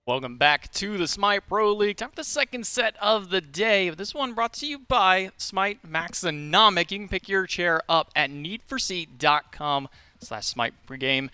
Welcome back to the SMITE Pro League. Time for the second set of the day. This one brought to you by SMITE Maxonomic. You can pick your chair up at needforseat.com/SMITE pregame.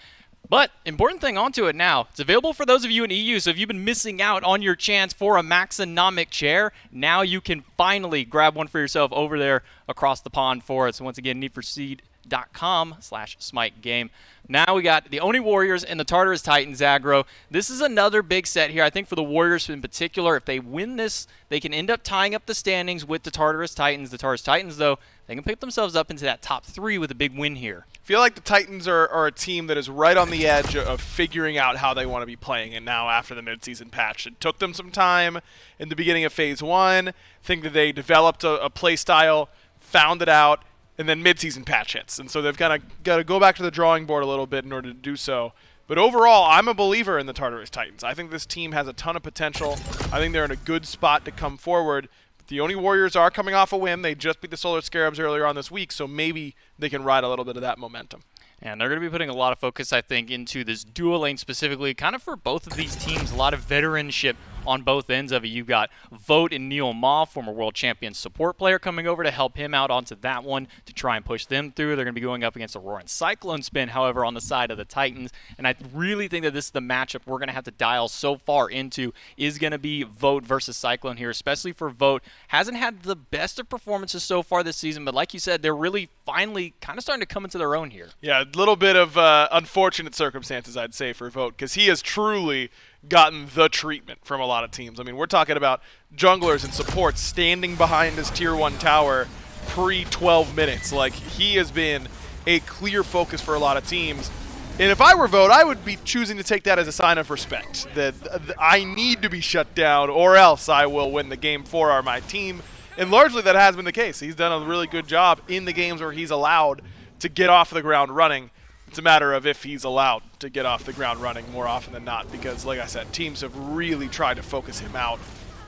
But important thing onto it now, it's available for those of you in EU, so if you've been missing out on your chance for a Maxonomic chair, now you can finally grab one for yourself over there across the pond for it. So once again, needforseat.com/SMITE game. Now we got the Oni Warriors and the Tartarus Titans aggro. This is another big set here. I think for the Warriors in particular, if they win this, they can end up tying up the standings with the Tartarus Titans. The Tartarus Titans, though, they can pick themselves up into that top 3 with a big win here. I feel like the Titans are a team that is right on the edge of figuring out how they want to be playing it now after the midseason patch. It took them some time in the beginning of Phase 1. I think that they developed a play style, found it out, and then midseason patch hits. And so they've got to go back to the drawing board a little bit in order to do so. But overall, I'm a believer in the Tartarus Titans. I think this team has a ton of potential. I think they're in a good spot to come forward. The Oni Warriors are coming off a win. They just beat the Solar Scarabs earlier on this week, so maybe they can ride a little bit of that momentum. And they're going to be putting a lot of focus, I think, into this dual lane specifically, kind of for both of these teams. A lot of veteranship on both ends of it. You've got Vote and Neil Ma, former world champion support player, coming over to help him out onto that one to try and push them through. They're going to be going up against a Roaring Cyclone Spin, however, on the side of the Titans. And I really think that this is the matchup we're going to have to dial so far into is going to be Vote versus Cyclone here, especially for Vote. Hasn't had the best of performances so far this season, but like you said, they're really finally kind of starting to come into their own here. Yeah, a little bit of unfortunate circumstances, I'd say, for Vote, because he has truly gotten the treatment from a lot of teams. I mean, we're talking about junglers and supports standing behind his Tier 1 tower pre-12 minutes. Like, he has been a clear focus for a lot of teams. And if I were Vote, I would be choosing to take that as a sign of respect, that I need to be shut down or else I will win the game for my team. And largely that has been the case. He's done a really good job in the games where he's allowed to get off the ground running. It's a matter of if he's allowed to get off the ground running more often than not, because, like I said, teams have really tried to focus him out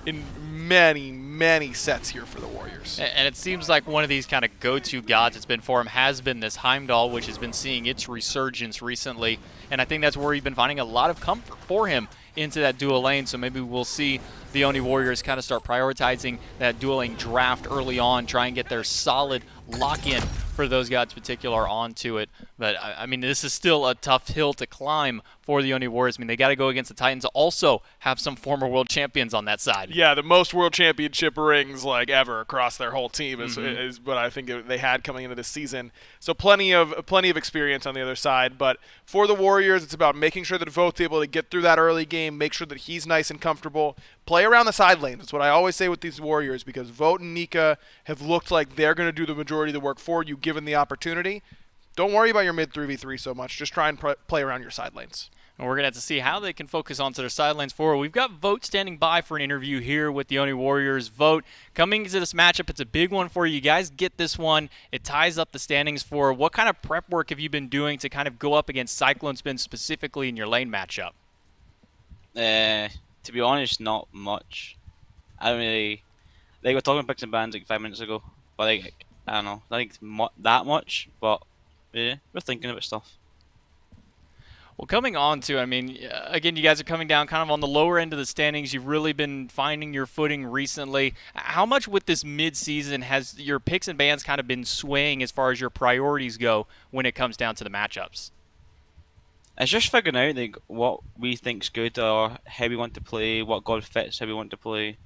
in many, many sets here for the Warriors. And it seems like one of these kind of go-to gods it's been for him has been this Heimdall, which has been seeing its resurgence recently. And I think that's where you've been finding a lot of comfort for him into that dual lane. So maybe we'll see the Oni Warriors kind of start prioritizing that dual lane draft early on, try and get their solid lock-in for those gods particular onto it. But, I mean, this is still a tough hill to climb for the Oni Warriors. I mean, they got to go against the Titans, also have some former world champions on that side. Yeah, the most world championship rings, like, ever across their whole team is what I think they had coming into this season. So plenty of experience on the other side. But for the Warriors, it's about making sure that Vote's able to get through that early game, make sure that he's nice and comfortable, play around the side lanes. That's what I always say with these Warriors, because Vote and Nika have looked like they're going to do the majority of the work for you given the opportunity. Don't worry about your mid 3v3 so much. Just try and play around your side lanes. And we're going to have to see how they can focus onto their sidelines forward. We've got Vote standing by for an interview here with the Oni Warriors. Vote, coming into this matchup, it's a big one for you. You guys get this one. It ties up the standings for what kind of prep work have you been doing to kind of go up against Cyclone Spin specifically in your lane matchup? To be honest, not much. I don't really... They were talking picks and bans like 5 minutes ago, but like, I don't know. I think it's that much, but yeah, we're thinking about stuff. Well, coming on to, I mean, again, you guys are coming down kind of on the lower end of the standings. You've really been finding your footing recently. How much with this mid-season has your picks and bans kind of been swaying as far as your priorities go when it comes down to the matchups? It's just figuring out like what we think's good or how we want to play, what god fits how we want to play.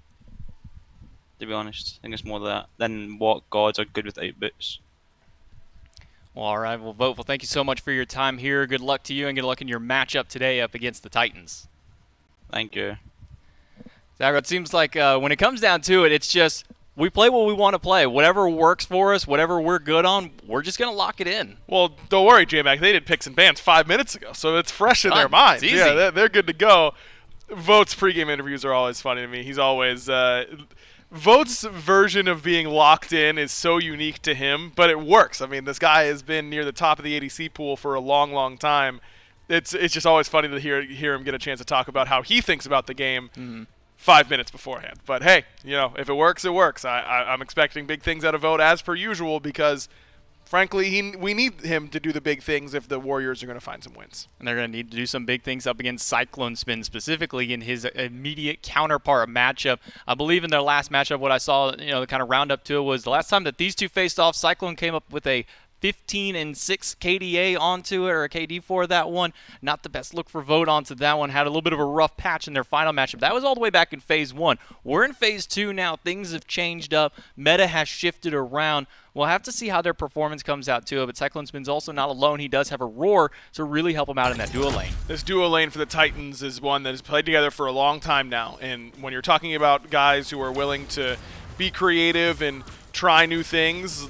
To be honest, I think it's more that than what gods are good without boots. Well, all right. Well, Vote. Well, thank you so much for your time here. Good luck to you, and good luck in your matchup today up against the Titans. Thank you. Zagra, it seems like when it comes down to it, it's just we play what we want to play. Whatever works for us, whatever we're good on, we're just going to lock it in. Well, don't worry, J-Mac. They did picks and bans 5 minutes ago, so it's fresh in their minds. It's easy. Yeah, they're good to go. Vote's pregame interviews are always funny to me. He's always Vote's version of being locked in is so unique to him, but it works. I mean, this guy has been near the top of the ADC pool for a long, long time. It's just always funny to hear him get a chance to talk about how he thinks about the game 5 minutes beforehand. But hey, you know, if it works, it works. I'm expecting big things out of Vote as per usual because frankly, we need him to do the big things if the Warriors are going to find some wins. And they're going to need to do some big things up against Cyclone Spin, specifically in his immediate counterpart matchup. I believe in their last matchup, what I saw, the kind of roundup to it was the last time that these two faced off, Cyclone came up with a 15-6 KDA onto it, or a KD for that one. Not the best look for Vote onto that one. Had a little bit of a rough patch in their final matchup. That was all the way back in Phase 1. We're in Phase 2 now. Things have changed up. Meta has shifted around. We'll have to see how their performance comes out too, but Cyclone Spin's also not alone. He does have a Roar to really help him out in that dual lane. This dual lane for the Titans is one that has played together for a long time now, and when you're talking about guys who are willing to be creative and try new things,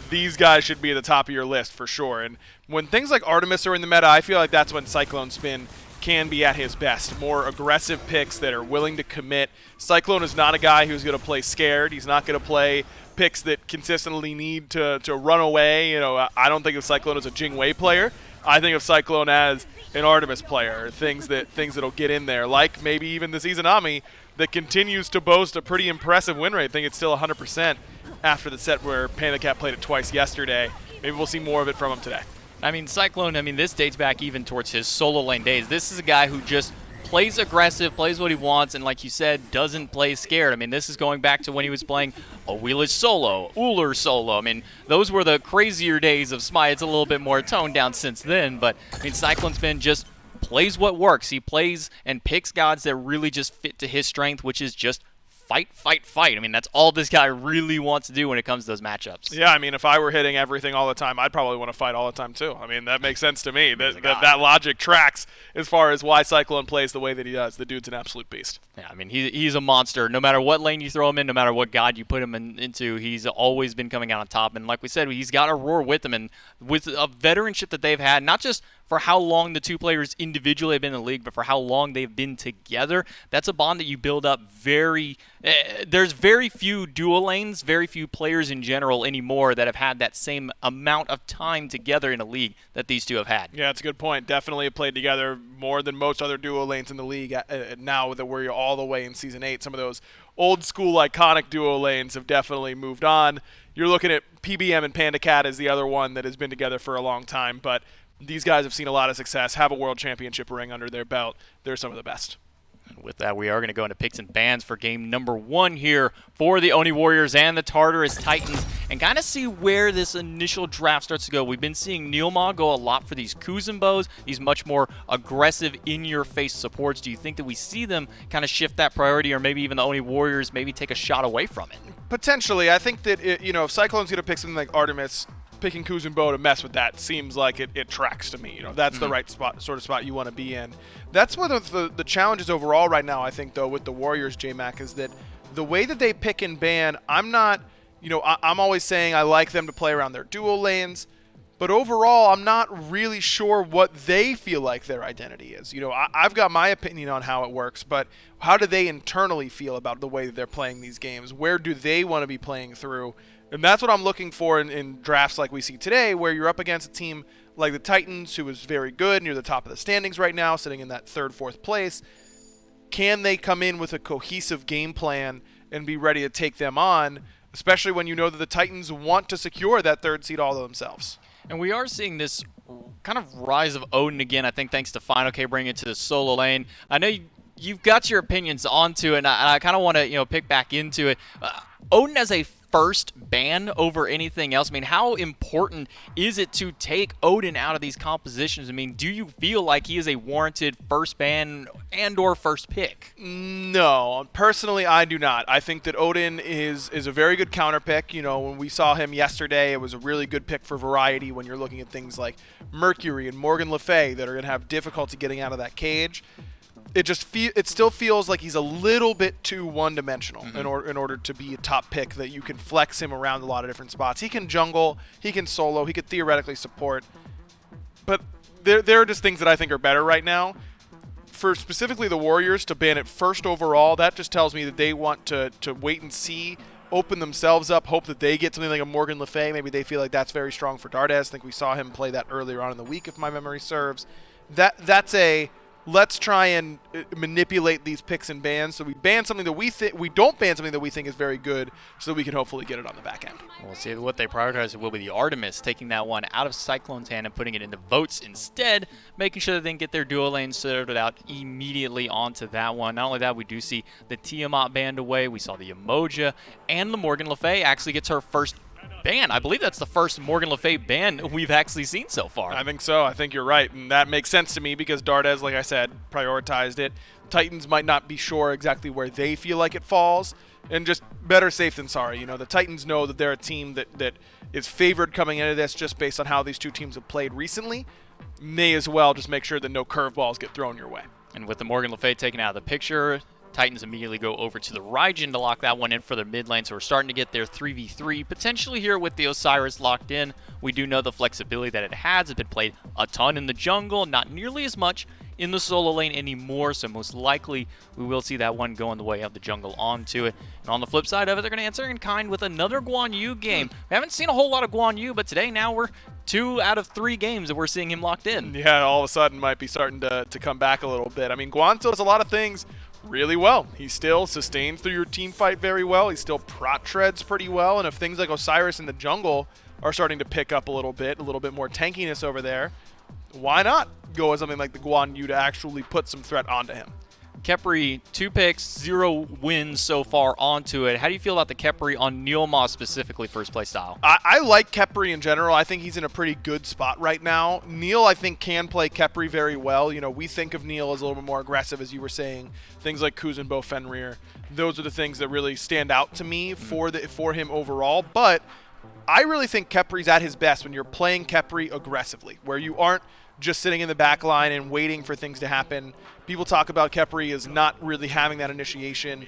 these guys should be at the top of your list for sure. And when things like Artemis are in the meta, I feel like that's when Cyclone Spin can be at his best. More aggressive picks that are willing to commit. Cyclone is not a guy who's going to play scared. He's not going to play picks that consistently need to run away. I don't think of Cyclone as a Jing Wei player. I think of Cyclone as an Artemis player, things that'll get in there, like maybe even the Izanami that continues to boast a pretty impressive win rate. I think it's still 100% after the set where Panda Cat played it twice yesterday. Maybe we'll see more of it from him today. Cyclone, this dates back even towards his solo lane days. This is a guy who just plays aggressive, plays what he wants, and like you said, doesn't play scared. This is going back to when he was playing a Wheelish solo, Uller solo. Those were the crazier days of SMITE. It's a little bit more toned down since then, but Cyclone's been just plays what works. He plays and picks gods that really just fit to his strength, which is just fight, fight, fight. That's all this guy really wants to do when it comes to those matchups. Yeah, if I were hitting everything all the time, I'd probably want to fight all the time too. That makes sense to me. That logic tracks as far as why Cyclone plays the way that he does. The dude's an absolute beast. Yeah, he's a monster. No matter what lane you throw him in, no matter what god you put him into, he's always been coming out on top. And like we said, he's got a Roar with him. And with a veteranship that they've had, not just for how long the two players individually have been in the league, but for how long they've been together, that's a bond that you build up there's very few dual lanes, very few players in general anymore that have had that same amount of time together in a league that these two have had. Yeah, that's a good point. Definitely have played together more than most other duo lanes in the league now that we're all the way in Season 8. Some of those old school iconic duo lanes have definitely moved on. You're looking at PBM and Panda Cat as the other one that has been together for a long time, but these guys have seen a lot of success, have a world championship ring under their belt. They're some of the best. With that, we are going to go into picks and bans for game number 1 here for the Oni Warriors and the Tartarus Titans, and kind of see where this initial draft starts to go. We've been seeing Neilma go a lot for these Kuzenbos, these much more aggressive, in-your-face supports. Do you think that we see them kind of shift that priority, or maybe even the Oni Warriors maybe take a shot away from it? Potentially. I think that, if Cyclone's going to pick something like Artemis, picking Kuzenbo to mess with that seems like it tracks to me. That's the right sort of spot you want to be in. That's one of the challenges overall right now, I think, though, with the Warriors, J-Mac, is that the way that they pick and ban, I'm always saying I like them to play around their dual lanes, but overall, I'm not really sure what they feel like their identity is. I've got my opinion on how it works, but how do they internally feel about the way that they're playing these games? Where do they want to be playing through? And that's what I'm looking for in drafts like we see today, where you're up against a team like the Titans, who is very good, near the top of the standings right now, sitting in that 3rd, 4th place. Can they come in with a cohesive game plan and be ready to take them on, especially when you know that the Titans want to secure that 3rd seed all themselves? And we are seeing this kind of rise of Odin again, I think, thanks to Final K bringing it to the solo lane. I know you've got your opinions onto it, and I kind of want to pick back into it. Odin as a first ban over anything else. How important is it to take Odin out of these compositions? Do you feel like he is a warranted first ban and or first pick? No, personally, I do not. I think that Odin is a very good counter pick. When we saw him yesterday, it was a really good pick for variety when you're looking at things like Mercury and Morgan Le Fay that are going to have difficulty getting out of that cage. It still feels like he's a little bit too one-dimensional in order to be a top pick that you can flex him around a lot of different spots. He can jungle, he can solo, he could theoretically support, but there are just things that I think are better right now. For specifically the Warriors to ban it first overall, that just tells me that they want to wait and see, open themselves up, hope that they get something like a Morgan Le Fay. Maybe they feel like that's very strong for Dardes. I think we saw him play that earlier on in the week, if my memory serves. That's a let's try and manipulate these picks and bans. So we ban something that we don't ban something that we think is very good, so that we can hopefully get it on the back end. We'll see what they prioritize. It will be the Artemis, taking that one out of Cyclone's hand and putting it into Votes instead, making sure that they can get their dual lane sorted out immediately onto that one. Not only that, we do see the Tiamat banned away. We saw the Emoja, and the Morgan Le Fay actually gets her first ban. I believe that's the first Morgan Le Fay ban we've actually seen so far. I think so. I think you're right, and that makes sense to me because Dardes, like I said, prioritized it. Titans might not be sure exactly where they feel like it falls, and just better safe than sorry. You know, the Titans know that they're a team that is favored coming into this just based on how these two teams have played recently. May as well just make sure that no curveballs get thrown your way. And with the Morgan Le Fay taken out of the picture, Titans immediately go over to the Raijin to lock that one in for their mid lane, so we're starting to get their 3v3 potentially here with the Osiris locked in. We do know the flexibility that it has. It's been played a ton in the jungle, not nearly as much in the solo lane anymore, so most likely we will see that one going the way of the jungle onto it. And on the flip side of it, they're going to answer in kind with another Guan Yu game. We haven't seen a whole lot of Guan Yu, but today now we're 2 out of 3 games that we're seeing him locked in. Yeah, all of a sudden might be starting to come back a little bit. I mean, Guan still does a lot of things really well. He still sustains through your team fight very well. He still prot treads pretty well, and if things like Osiris in the jungle are starting to pick up a little bit more tankiness over there, why not go with something like the Guan Yu to actually put some threat onto him? Khepri, 2 picks, 0 wins so far onto it. How do you feel about the Khepri on Neilma specifically for his playstyle? I like Khepri in general. I think he's in a pretty good spot right now. Neil, I think, can play Khepri very well. You know, we think of Neil as a little bit more aggressive, as you were saying. Things like Kuzenbo, Fenrir, those are the things that really stand out to me for him overall. But I really think Khepri's at his best when you're playing Khepri aggressively, where you aren't just sitting in the back line and waiting for things to happen. People talk about Khepri as not really having that initiation.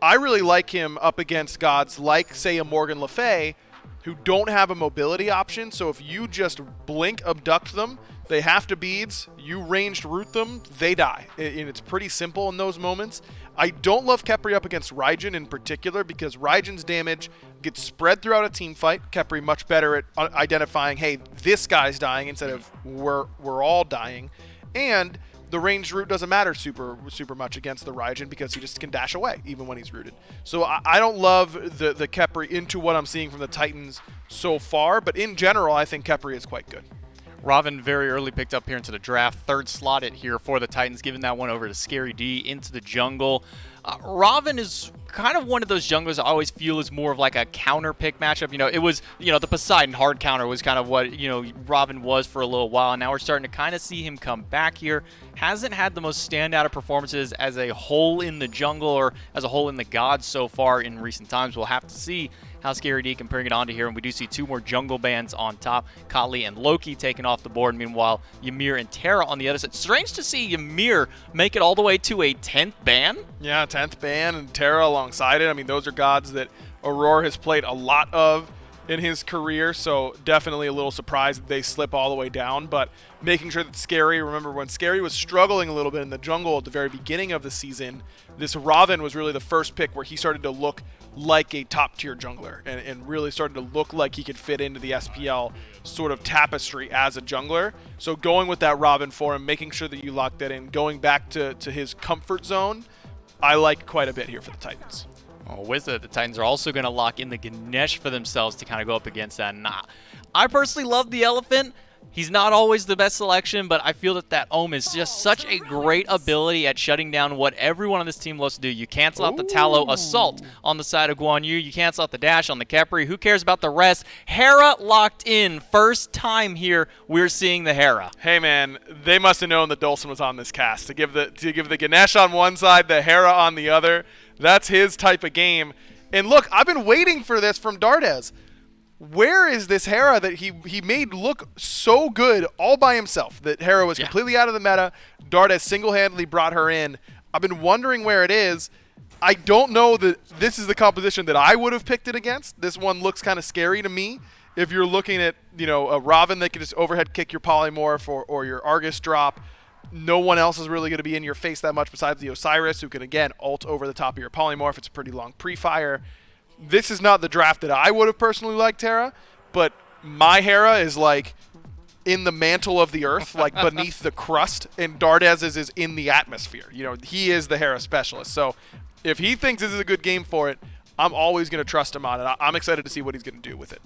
I really like him up against gods like, say, a Morgan Le Fay, who don't have a mobility option. So if you just blink, abduct them, they have to beads, you ranged root them, they die. And it's pretty simple in those moments. I don't love Khepri up against Raijin in particular because Raijin's damage gets spread throughout a team fight. Khepri much better at identifying, hey, this guy's dying instead of we're all dying. And the ranged root doesn't matter super much against the Raijin because he just can dash away even when he's rooted. So I don't love the Khepri into what I'm seeing from the Titans so far, but in general, I think Khepri is quite good. Robin very early picked up here into the draft, 3rd slotted here for the Titans, giving that one over to Scary D into the jungle. Robin is kind of one of those junglers I always feel is more of like a counter pick matchup. You know, it was, the Poseidon hard counter was kind of what, Robin was for a little while. And now we're starting to kind of see him come back here. Hasn't had the most standout of performances as a whole in the jungle or as a whole in the gods so far in recent times. We'll have to see how Scary D can bring it onto here. And we do see 2 more jungle bans on top. Kali and Loki taken off the board. Meanwhile, Ymir and Terra on the other side. Strange to see Ymir make it all the way to a 10th ban. Yeah, 10th ban and Terra alongside it. I mean, those are gods that Aurora has played a lot of in his career, so definitely a little surprised that they slip all the way down, but making sure that Scary, remember when Scary was struggling a little bit in the jungle at the very beginning of the season, this Robin was really the first pick where he started to look like a top-tier jungler and really started to look like he could fit into the SPL sort of tapestry as a jungler. So going with that Robin for him, making sure that you lock that in, going back to his comfort zone, I like quite a bit here for the Titans. Well, with it, the Titans are also going to lock in the Ganesh for themselves to kind of go up against that. And I personally love the Elephant. He's not always the best selection, but I feel that Ohm is just such a great ability at shutting down what everyone on this team loves to do. You cancel out the Tallow Assault on the side of Guan Yu. You cancel out the dash on the Khepri. Who cares about the rest? Hera locked in. First time here we're seeing the Hera. Hey man, they must have known that Dolson was on this cast. To give the Ganesh on one side, the Hera on the other. That's his type of game. And look, I've been waiting for this from Dardes. Where is this Hera that he made look so good all by himself? That Hera was completely out of the meta. Dardes single-handedly brought her in. I've been wondering where it is. I don't know that this is the composition that I would have picked it against. This one looks kind of scary to me. If you're looking at, a Robin that can just overhead kick your Polymorph or your Argus drop, no one else is really going to be in your face that much besides the Osiris, who can, again, ult over the top of your Polymorph. It's a pretty long pre-fire. This is not the draft that I would have personally liked Hera, but my Hera is like in the mantle of the earth, like beneath the crust, and Dardez's is in the atmosphere. You know, he is the Hera specialist. So if he thinks this is a good game for it, I'm always going to trust him on it. I'm excited to see what he's going to do with it.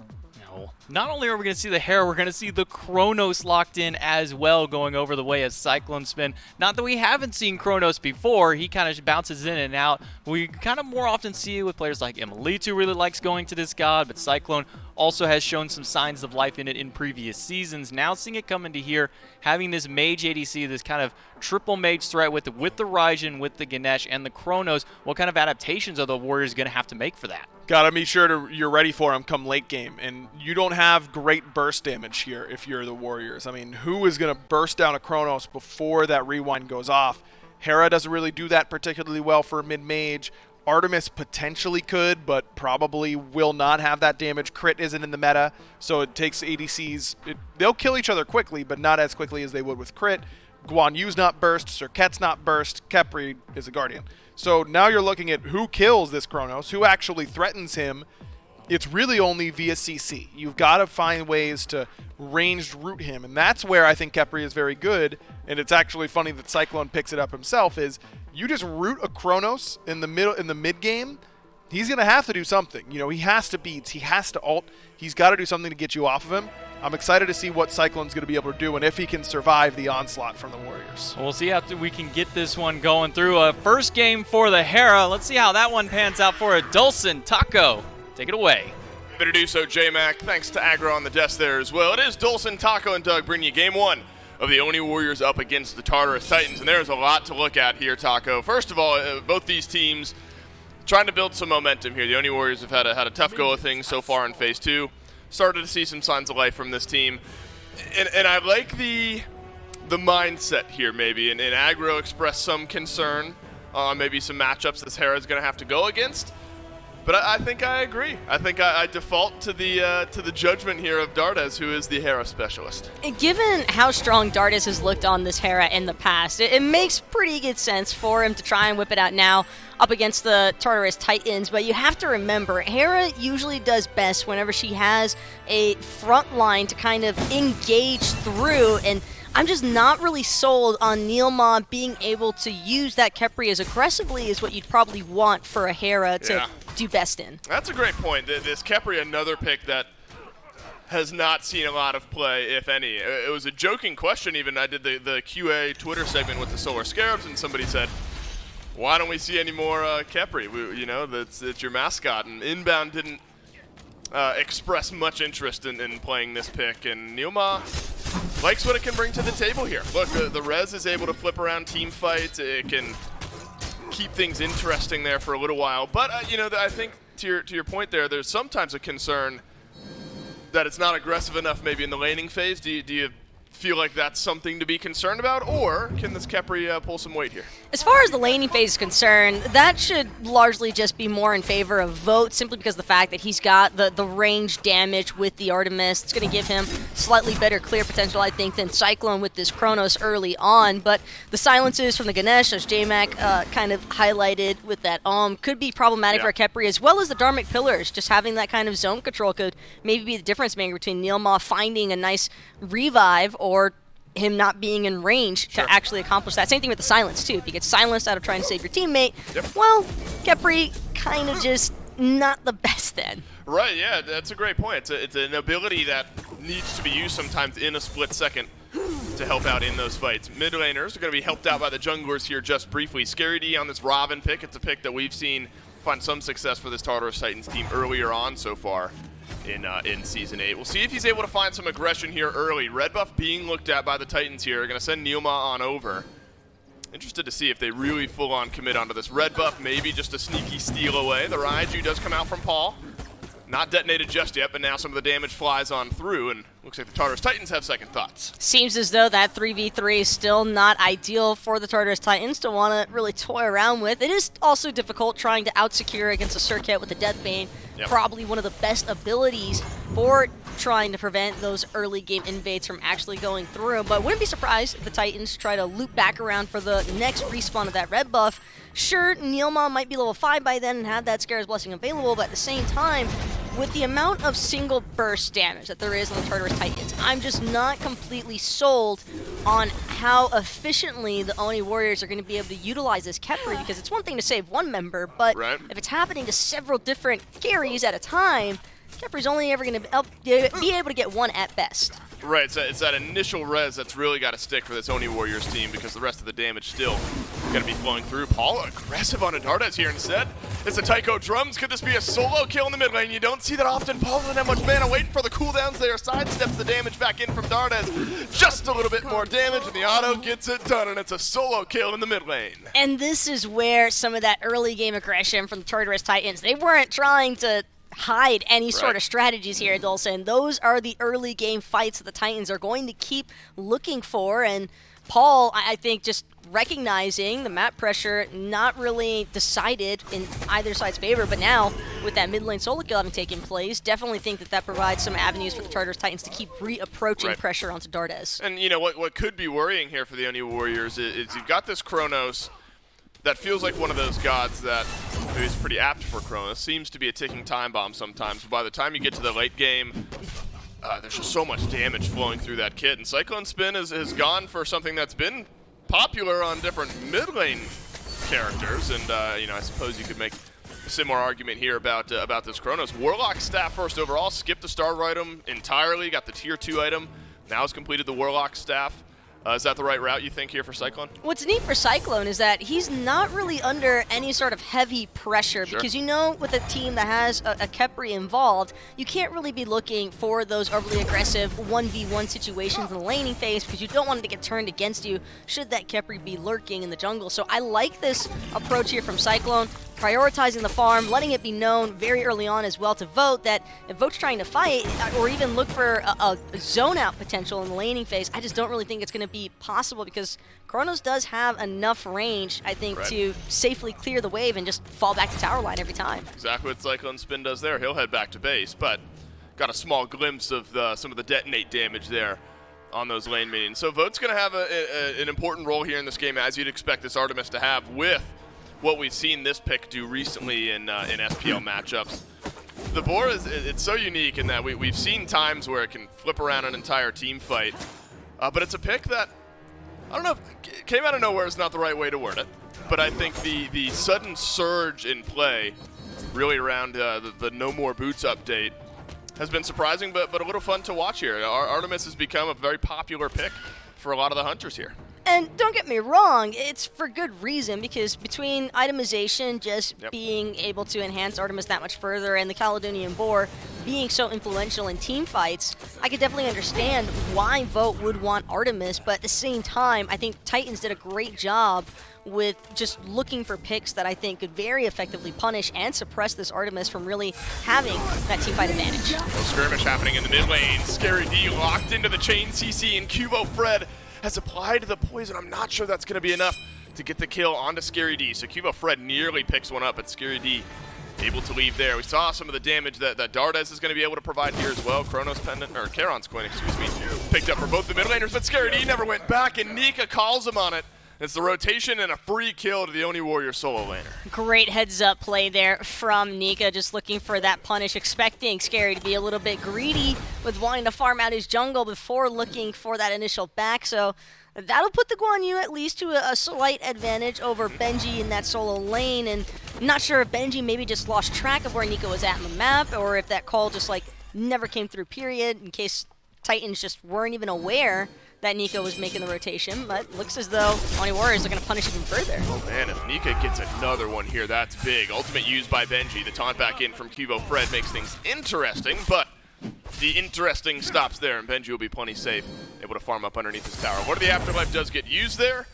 Not only are we going to see the Hera, we're going to see the Chronos locked in as well, going over the way of Cyclone Spin. Not that we haven't seen Chronos before. He kind of bounces in and out. We kind of more often see it with players like Emilitu really likes going to this god, but Cyclone also has shown some signs of life in it in previous seasons. Now seeing it come into here, having this Mage ADC, this kind of triple Mage threat with the Raijin, with the Ganesh, and the Chronos, what kind of adaptations are the Warriors going to have to make for that? Gotta be sure you're ready for him come late game, and you don't have great burst damage here if you're the Warriors. I mean, who is going to burst down a Chronos before that rewind goes off? Hera doesn't really do that particularly well for a mid-mage. Artemis potentially could, but probably will not have that damage. Crit isn't in the meta, so it takes ADCs. They'll kill each other quickly, but not as quickly as they would with Crit. Guan Yu's not burst, Serket's not burst, Khepri is a Guardian. So now you're looking at who kills this Chronos, who actually threatens him. It's really only via CC. You've got to find ways to ranged root him, and that's where I think Khepri is very good, and it's actually funny that Cyclone picks it up himself, is you just root a Chronos in the mid game, he's going to have to do something. You know, he has to beats, he has to ult, he's got to do something to get you off of him. I'm excited to see what Cyclone's going to be able to do and if he can survive the onslaught from the Warriors. We'll see how we can get this one going through. A first game for the Hera. Let's see how that one pans out for a Dulcin. Taco, take it away. Better do so, J-Mac. Thanks to Aggro on the desk there as well. It is Dulcin, Taco, and Doug bringing you game one of the Oni Warriors up against the Tartarus Titans, and there's a lot to look at here, Taco. First of all, both these teams trying to build some momentum here. The Oni Warriors have had a tough go of things so far in Phase 2. Started to see some signs of life from this team. And I like the mindset here, maybe. And Aggro expressed some concern on maybe some matchups this Hera is going to have to go against. But I think I agree. I think I default to the judgment here of Dardez, who is the Hera specialist. Given how strong Dardez has looked on this Hera in the past, it makes pretty good sense for him to try and whip it out now up against the Tartarus Titans. But you have to remember, Hera usually does best whenever she has a front line to kind of engage through, and I'm just not really sold on Neilma being able to use that Khepri as aggressively as what you'd probably want for a Hera to do best in. That's a great point. This Khepri, another pick that has not seen a lot of play, if any. It was a joking question even. I did the QA Twitter segment with the Solar Scarabs, and somebody said, why don't we see any more Khepri? You know, that's your mascot. And Inbound didn't express much interest in playing this pick, and Neilma likes what it can bring to the table here. Look, the Rez is able to flip around team fights. It can keep things interesting there for a little while. But, you know, I think to your point there, there's sometimes a concern that it's not aggressive enough maybe in the laning phase. Do you feel like that's something to be concerned about, or can this Khepri pull some weight here? As far as the laning phase is concerned, that should largely just be more in favor of Vote, simply because of the fact that he's got the range damage with the Artemis. It's going to give him slightly better clear potential, I think, than Cyclone with this Chronos early on. But the silences from the Ganesh, as J-Mac kind of highlighted with that could be problematic for Khepri, as well as the Dharmic Pillars. Just having that kind of zone control could maybe be the difference maker between Neilma finding a nice revive or him not being in range to actually accomplish that. Same thing with the silence, too. If you get silenced out of trying to save your teammate, well, Khepri kind of just not the best then. Right, yeah, that's a great point. It's an ability that needs to be used sometimes in a split second to help out in those fights. Mid laners are going to be helped out by the junglers here just briefly. Scary D on this Robin pick. It's a pick that we've seen find some success for this Tartarus Titans team earlier on so far in Season 8. We'll see if he's able to find some aggression here early. Red buff being looked at by the Titans here. Going to send Neilma on over. Interested to see if they really full-on commit onto this red buff. Maybe just a sneaky steal away. The Raiju does come out from Paul. Not detonated just yet, but now some of the damage flies on through, and looks like the Tartarus Titans have second thoughts. Seems as though that 3v3 is still not ideal for the Tartarus Titans to want to really toy around with. It is also difficult trying to out-secure against a Serket with the Deathbane. Probably one of the best abilities for trying to prevent those early game invades from actually going through. But wouldn't be surprised if the Titans try to loop back around for the next respawn of that red buff. Sure, Neilma might be level 5 by then and have that Scare's Blessing available, but at the same time, with the amount of single burst damage that there is on the Tartarus Titans, I'm just not completely sold on how efficiently the Oni Warriors are going to be able to utilize this Khepri, because it's one thing to save one member, but if it's happening to several different carries at a time, Khepri's only ever going to be able to get one at best. Right, it's that initial res that's really got to stick for this Oni Warriors team, because the rest of the damage still going to be flowing through. Paul aggressive on Adardes here instead. It's a Taiko drums. Could this be a solo kill in the mid lane? You don't see that often. Paul doesn't have much mana, waiting for the cooldowns there. Sidesteps the damage back in from Dardes. Just a little bit more damage, and the auto gets it done, and it's a solo kill in the mid lane. And this is where some of that early game aggression from the Tartarus Titans, they weren't trying to hide any sort of strategies here, Dulcin. Those are the early game fights that the Titans are going to keep looking for, and Paul, I think, just recognizing the map pressure not really decided in either side's favor, but now with that mid lane solo kill having taken place, definitely think that provides some avenues for the Tartarus Titans to keep reapproaching pressure onto Dardes. And you know what could be worrying here for the Oni Warriors is you've got this Kronos that feels like one of those gods that is pretty apt for Kronos. Seems to be a ticking time bomb sometimes, but by the time you get to the late game, there's just so much damage flowing through that kit. And Cyclone Spin has gone for something that's been popular on different mid lane characters, and you know, I suppose you could make a similar argument here about this Kronos. Warlock staff first overall, skipped the starter item entirely, got the tier 2 item, now has completed the Warlock staff. Is that the right route, you think, here for Cyclone? What's neat for Cyclone is that he's not really under any sort of heavy pressure, because you know with a team that has a Khepri involved, you can't really be looking for those overly aggressive 1v1 situations in the laning phase, because you don't want it to get turned against you should that Khepri be lurking in the jungle. So I like this approach here from Cyclone, prioritizing the farm, letting it be known very early on as well to Vote that if Vote's trying to fight or even look for a zone out potential in the laning phase, I just don't really think it's going to be possible, because Kronos does have enough range, I think, to safely clear the wave and just fall back to tower line every time. Exactly what Cyclone Spin does there. He'll head back to base, but got a small glimpse of some of the detonate damage there on those lane minions. So Vote's going to have an important role here in this game, as you'd expect this Artemis to have, with what we've seen this pick do recently in SPL matchups. The boar it's so unique in that we've seen times where it can flip around an entire team fight, but it's a pick that, I don't know, if came out of nowhere is not the right way to word it, but I think the sudden surge in play, really around the No More Boots update, has been surprising, but a little fun to watch here. Artemis has become a very popular pick for a lot of the hunters here. And don't get me wrong, it's for good reason, because between itemization just being able to enhance Artemis that much further and the Caledonian Boar being so influential in team fights, I could definitely understand why Vote would want Artemis, but at the same time, I think Titans did a great job with just looking for picks that I think could very effectively punish and suppress this Artemis from really having that team fight advantage. Well, skirmish happening in the mid lane. Scary D locked into the chain CC, and Cubo Fred has applied the poison. I'm not sure that's going to be enough to get the kill onto Scary D. So Cubo Fred nearly picks one up, but Scary D able to leave there. We saw some of the damage that Dardes is going to be able to provide here as well. Chronos Pendant, or Charon's Coin, excuse me, picked up for both the mid laners, but Scary D never went back, and Nika calls him on it. It's the rotation and a free kill to the Oni Warrior solo laner. Great heads-up play there from Nika, just looking for that punish, expecting Scary to be a little bit greedy with wanting to farm out his jungle before looking for that initial back. So that'll put the Guan Yu at least to a slight advantage over Benji in that solo lane. And I'm not sure if Benji maybe just lost track of where Nika was at in the map, or if that call just like never came through, period, in case Titans just weren't even aware that Nika was making the rotation, but looks as though Oni Warriors are going to punish even further. Oh man, if Nika gets another one here, that's big. Ultimate used by Benji. The taunt back in from Cubo Fred makes things interesting, but the interesting stops there, and Benji will be plenty safe, able to farm up underneath his tower. What of the Afterlife does get used there.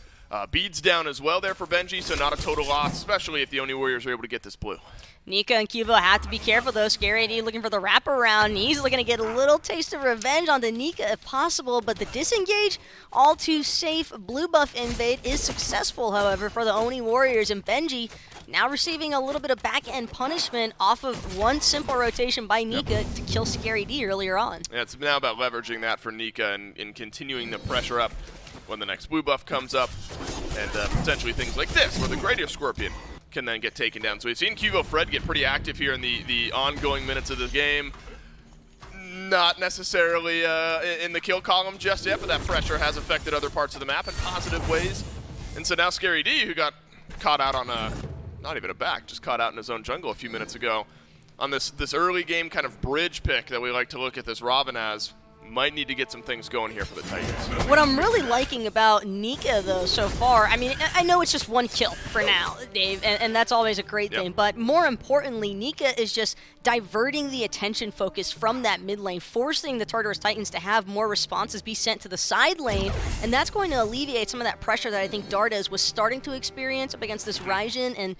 Beads down as well there for Benji, so not a total loss, especially if the Oni Warriors are able to get this blue. Nika and Cubo have to be careful, though. Scary AD looking for the wraparound. Easily going to get a little taste of revenge on the Nika if possible, but the disengage, all too safe blue buff invade is successful, however, for the Oni Warriors, and Benji now receiving a little bit of back-end punishment off of one simple rotation by Nika to kill Scary D earlier on. Yeah, it's now about leveraging that for Nika and continuing the pressure up when the next blue buff comes up, and potentially things like this, where the Greater Scorpion can then get taken down. So we've seen Cubo Fred get pretty active here in the ongoing minutes of the game. Not necessarily in the kill column just yet, but that pressure has affected other parts of the map in positive ways. And so now Scary D, who got caught out on a, not even a back, just caught out in his own jungle a few minutes ago, on this early game kind of bridge pick that we like to look at this Robin as, might need to get some things going here for the Titans. What I'm really liking about Nika, though, so far, I mean, I know it's just one kill for now, Dave, and that's always a great thing, but more importantly, Nika is just diverting the attention focus from that mid lane, forcing the Tartarus Titans to have more responses be sent to the side lane, and that's going to alleviate some of that pressure that I think Dardes was starting to experience up against this Raijin, and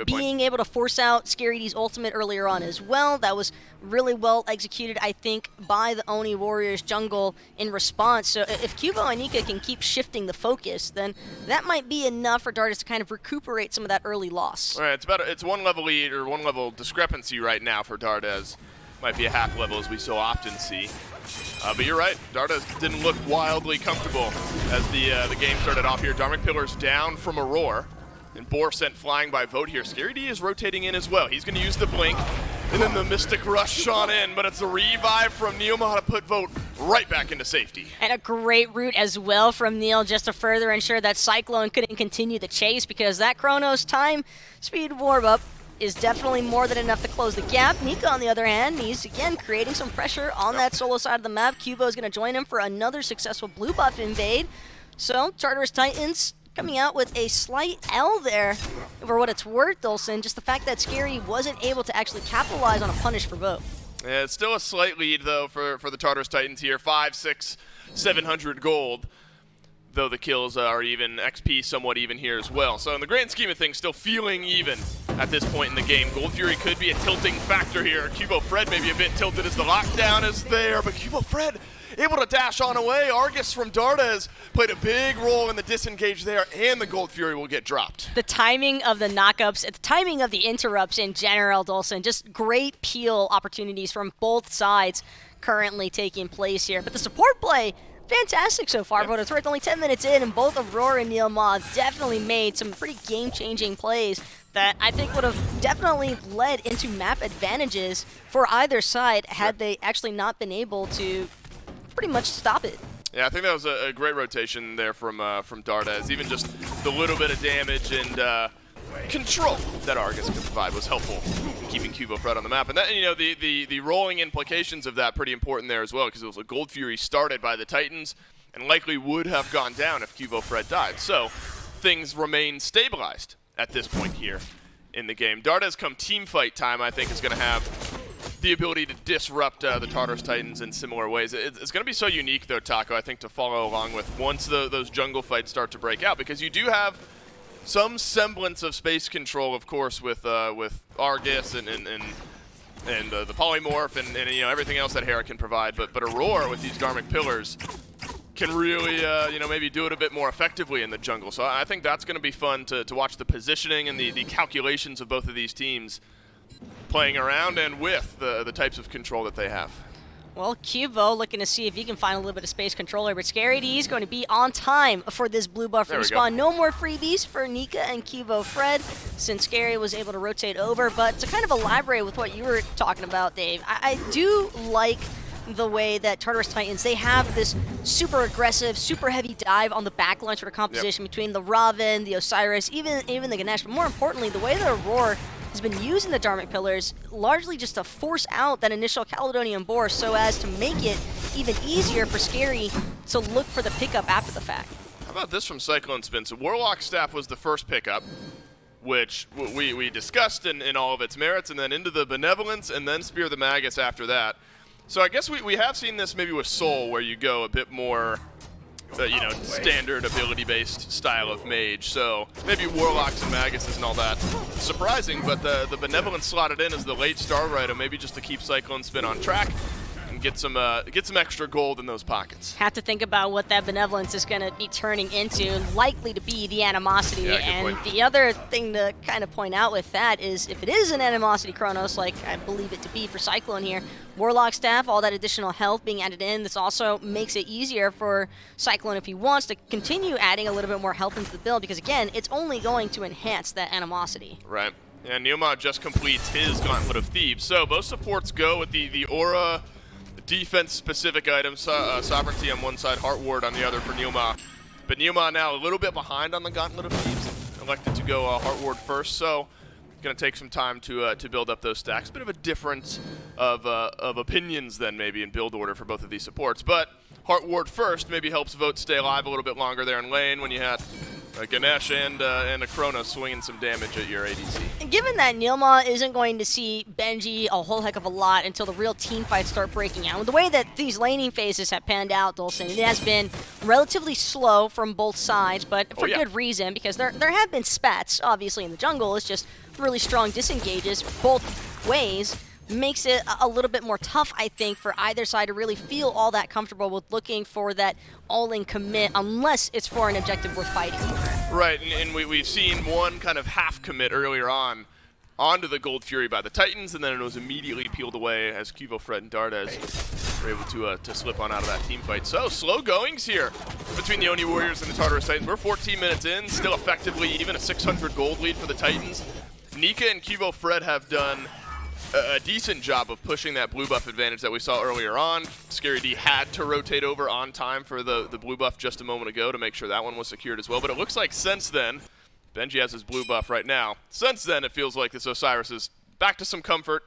being able to force out Scary D's ultimate earlier on as well. That was really well executed, I think, by the Oni Warriors jungle in response. So if Cubo and Nika can keep shifting the focus, then that might be enough for Dardes to kind of recuperate some of that early loss. All right, it's one level lead or one level discrepancy right now for Dardes. Might be a half level as we so often see. But you're right, Dardes didn't look wildly comfortable as the game started off here. Dharmic Pillar's down from Aurora, and Boar sent flying by Vote here. Scary D is rotating in as well. He's going to use the blink, and then the Mystic Rush on in, but it's a revive from Neoma to put Vote right back into safety. And a great route as well from Neil just to further ensure that Cyclone couldn't continue the chase, because that Chronos time speed warm-up is definitely more than enough to close the gap. Nika, on the other hand, he's again creating some pressure on that solo side of the map. Cubo is going to join him for another successful blue buff invade. So Tartarus Titans coming out with a slight L there. For what it's worth, Dolson, just the fact that Scary wasn't able to actually capitalize on a punish for Vote. Yeah, it's still a slight lead, though, for the Tartarus Titans here. 500, 600, 700 gold, though the kills are even. XP somewhat even here as well. So in the grand scheme of things, still feeling even at this point in the game. Gold Fury could be a tilting factor here. Cubo Fred maybe a bit tilted as the lockdown is there, but Cubo Fred able to dash on away. Argus from Dardes played a big role in the disengage there, and the Gold Fury will get dropped. The timing of the knockups, the timing of the interrupts in general, Dolson, just great peel opportunities from both sides currently taking place here. But the support play, fantastic so far, but it's worth only 10 minutes in, and both Aurora and Neil Ma definitely made some pretty game-changing plays that I think would have definitely led into map advantages for either side had they actually not been able to pretty much stop it. Yeah, I think that was a great rotation there from Dardes. Even just the little bit of damage and control that Argus could provide was helpful in keeping Cubo Fred on the map. And that, you know, the rolling implications of that pretty important there as well, because it was a Gold Fury started by the Titans and likely would have gone down if Cubo Fred died. So things remain stabilized at this point here in the game. Dardes come team fight time, I think, is going to have the ability to disrupt the Tartarus Titans in similar ways. It's going to be so unique, though, Taco, I think, to follow along with once those jungle fights start to break out, because you do have some semblance of space control, of course, with Argus and the polymorph and you know, everything else that Hera can provide. But Aurora with these Dharmic Pillars can really you know, maybe do it a bit more effectively in the jungle. So I think that's going to be fun to watch the positioning and the calculations of both of these teams playing around and with the types of control that they have. Well, Cubo looking to see if he can find a little bit of space controller, but Scary D is going to be on time for this blue buff respawn. No more freebies for Nika and Cubo Fred since Scary was able to rotate over. But to kind of elaborate with what you were talking about, Dave, I do like the way that Tartarus Titans, they have this super aggressive, super heavy dive on the backline sort of composition between the Raven, the Osiris, even the Ganesh. But more importantly, the way that Aurora has been using the Dharmic Pillars largely just to force out that initial Caledonian Boar so as to make it even easier for Scary to look for the pickup after the fact. How about this from Cyclone Spin? So Warlock Staff was the first pickup, which we discussed in all of its merits, and then into the Benevolence, and then Spear the Magus after that. So I guess we have seen this maybe with Soul, where you go a bit more you know, standard ability-based style of mage. So maybe Warlocks and Magus isn't all that surprising, but the Benevolence slotted in as the late star item, maybe just to keep Cyclone Spin on track. and get some extra gold in those pockets. Have to think about what that benevolence is going to be turning into, likely to be the animosity. Yeah, good and point. the other thing to kind of point out with that is if it is an animosity Chronos, like I believe it to be for Cyclone here, Warlock staff, all that additional health being added in, this also makes it easier for Cyclone if he wants to continue adding a little bit more health into the build, because again, it's only going to enhance that animosity. Right. And Neoma just completes his Gauntlet of Thebes. So both supports go with the aura defense-specific items. Sovereignty on one side, Heart Ward on the other for Neoma. But Neoma now a little bit behind on the Gauntlet of Thebes. Elected to go Heart Ward first, so it's going to take some time to build up those stacks. Bit of a difference of opinions then maybe in build order for both of these supports. But Heart Ward first maybe helps Vote stay alive a little bit longer there in lane when you had Ganesh and a Chronos swinging some damage at your ADC. And given that Nilma isn't going to see Benji a whole heck of a lot until the real team fights start breaking out, with the way that these laning phases have panned out, Dolson, it has been relatively slow from both sides, but for good reason, because there have been spats, obviously, in the jungle. It's just really strong disengages both ways. Makes it a little bit more tough, I think, for either side to really feel all that comfortable with looking for that all-in commit, unless it's for an objective worth fighting for. Right, and we've seen one kind of half commit earlier on onto the Gold Fury by the Titans, and then it was immediately peeled away as Kivo, Fred, and Dardes were able to slip on out of that team fight. So, slow goings here between the Oni Warriors and the Tartarus Titans. We're 14 minutes in, still effectively even a 600 gold lead for the Titans. Nika and Kivo Fred have done a decent job of pushing that blue buff advantage that we saw earlier on. Scary D had to rotate over on time for the blue buff just a moment ago to make sure that one was secured as well. But it looks like since then, Benji has his blue buff right now. Since then, it feels like this Osiris is back to some comfort,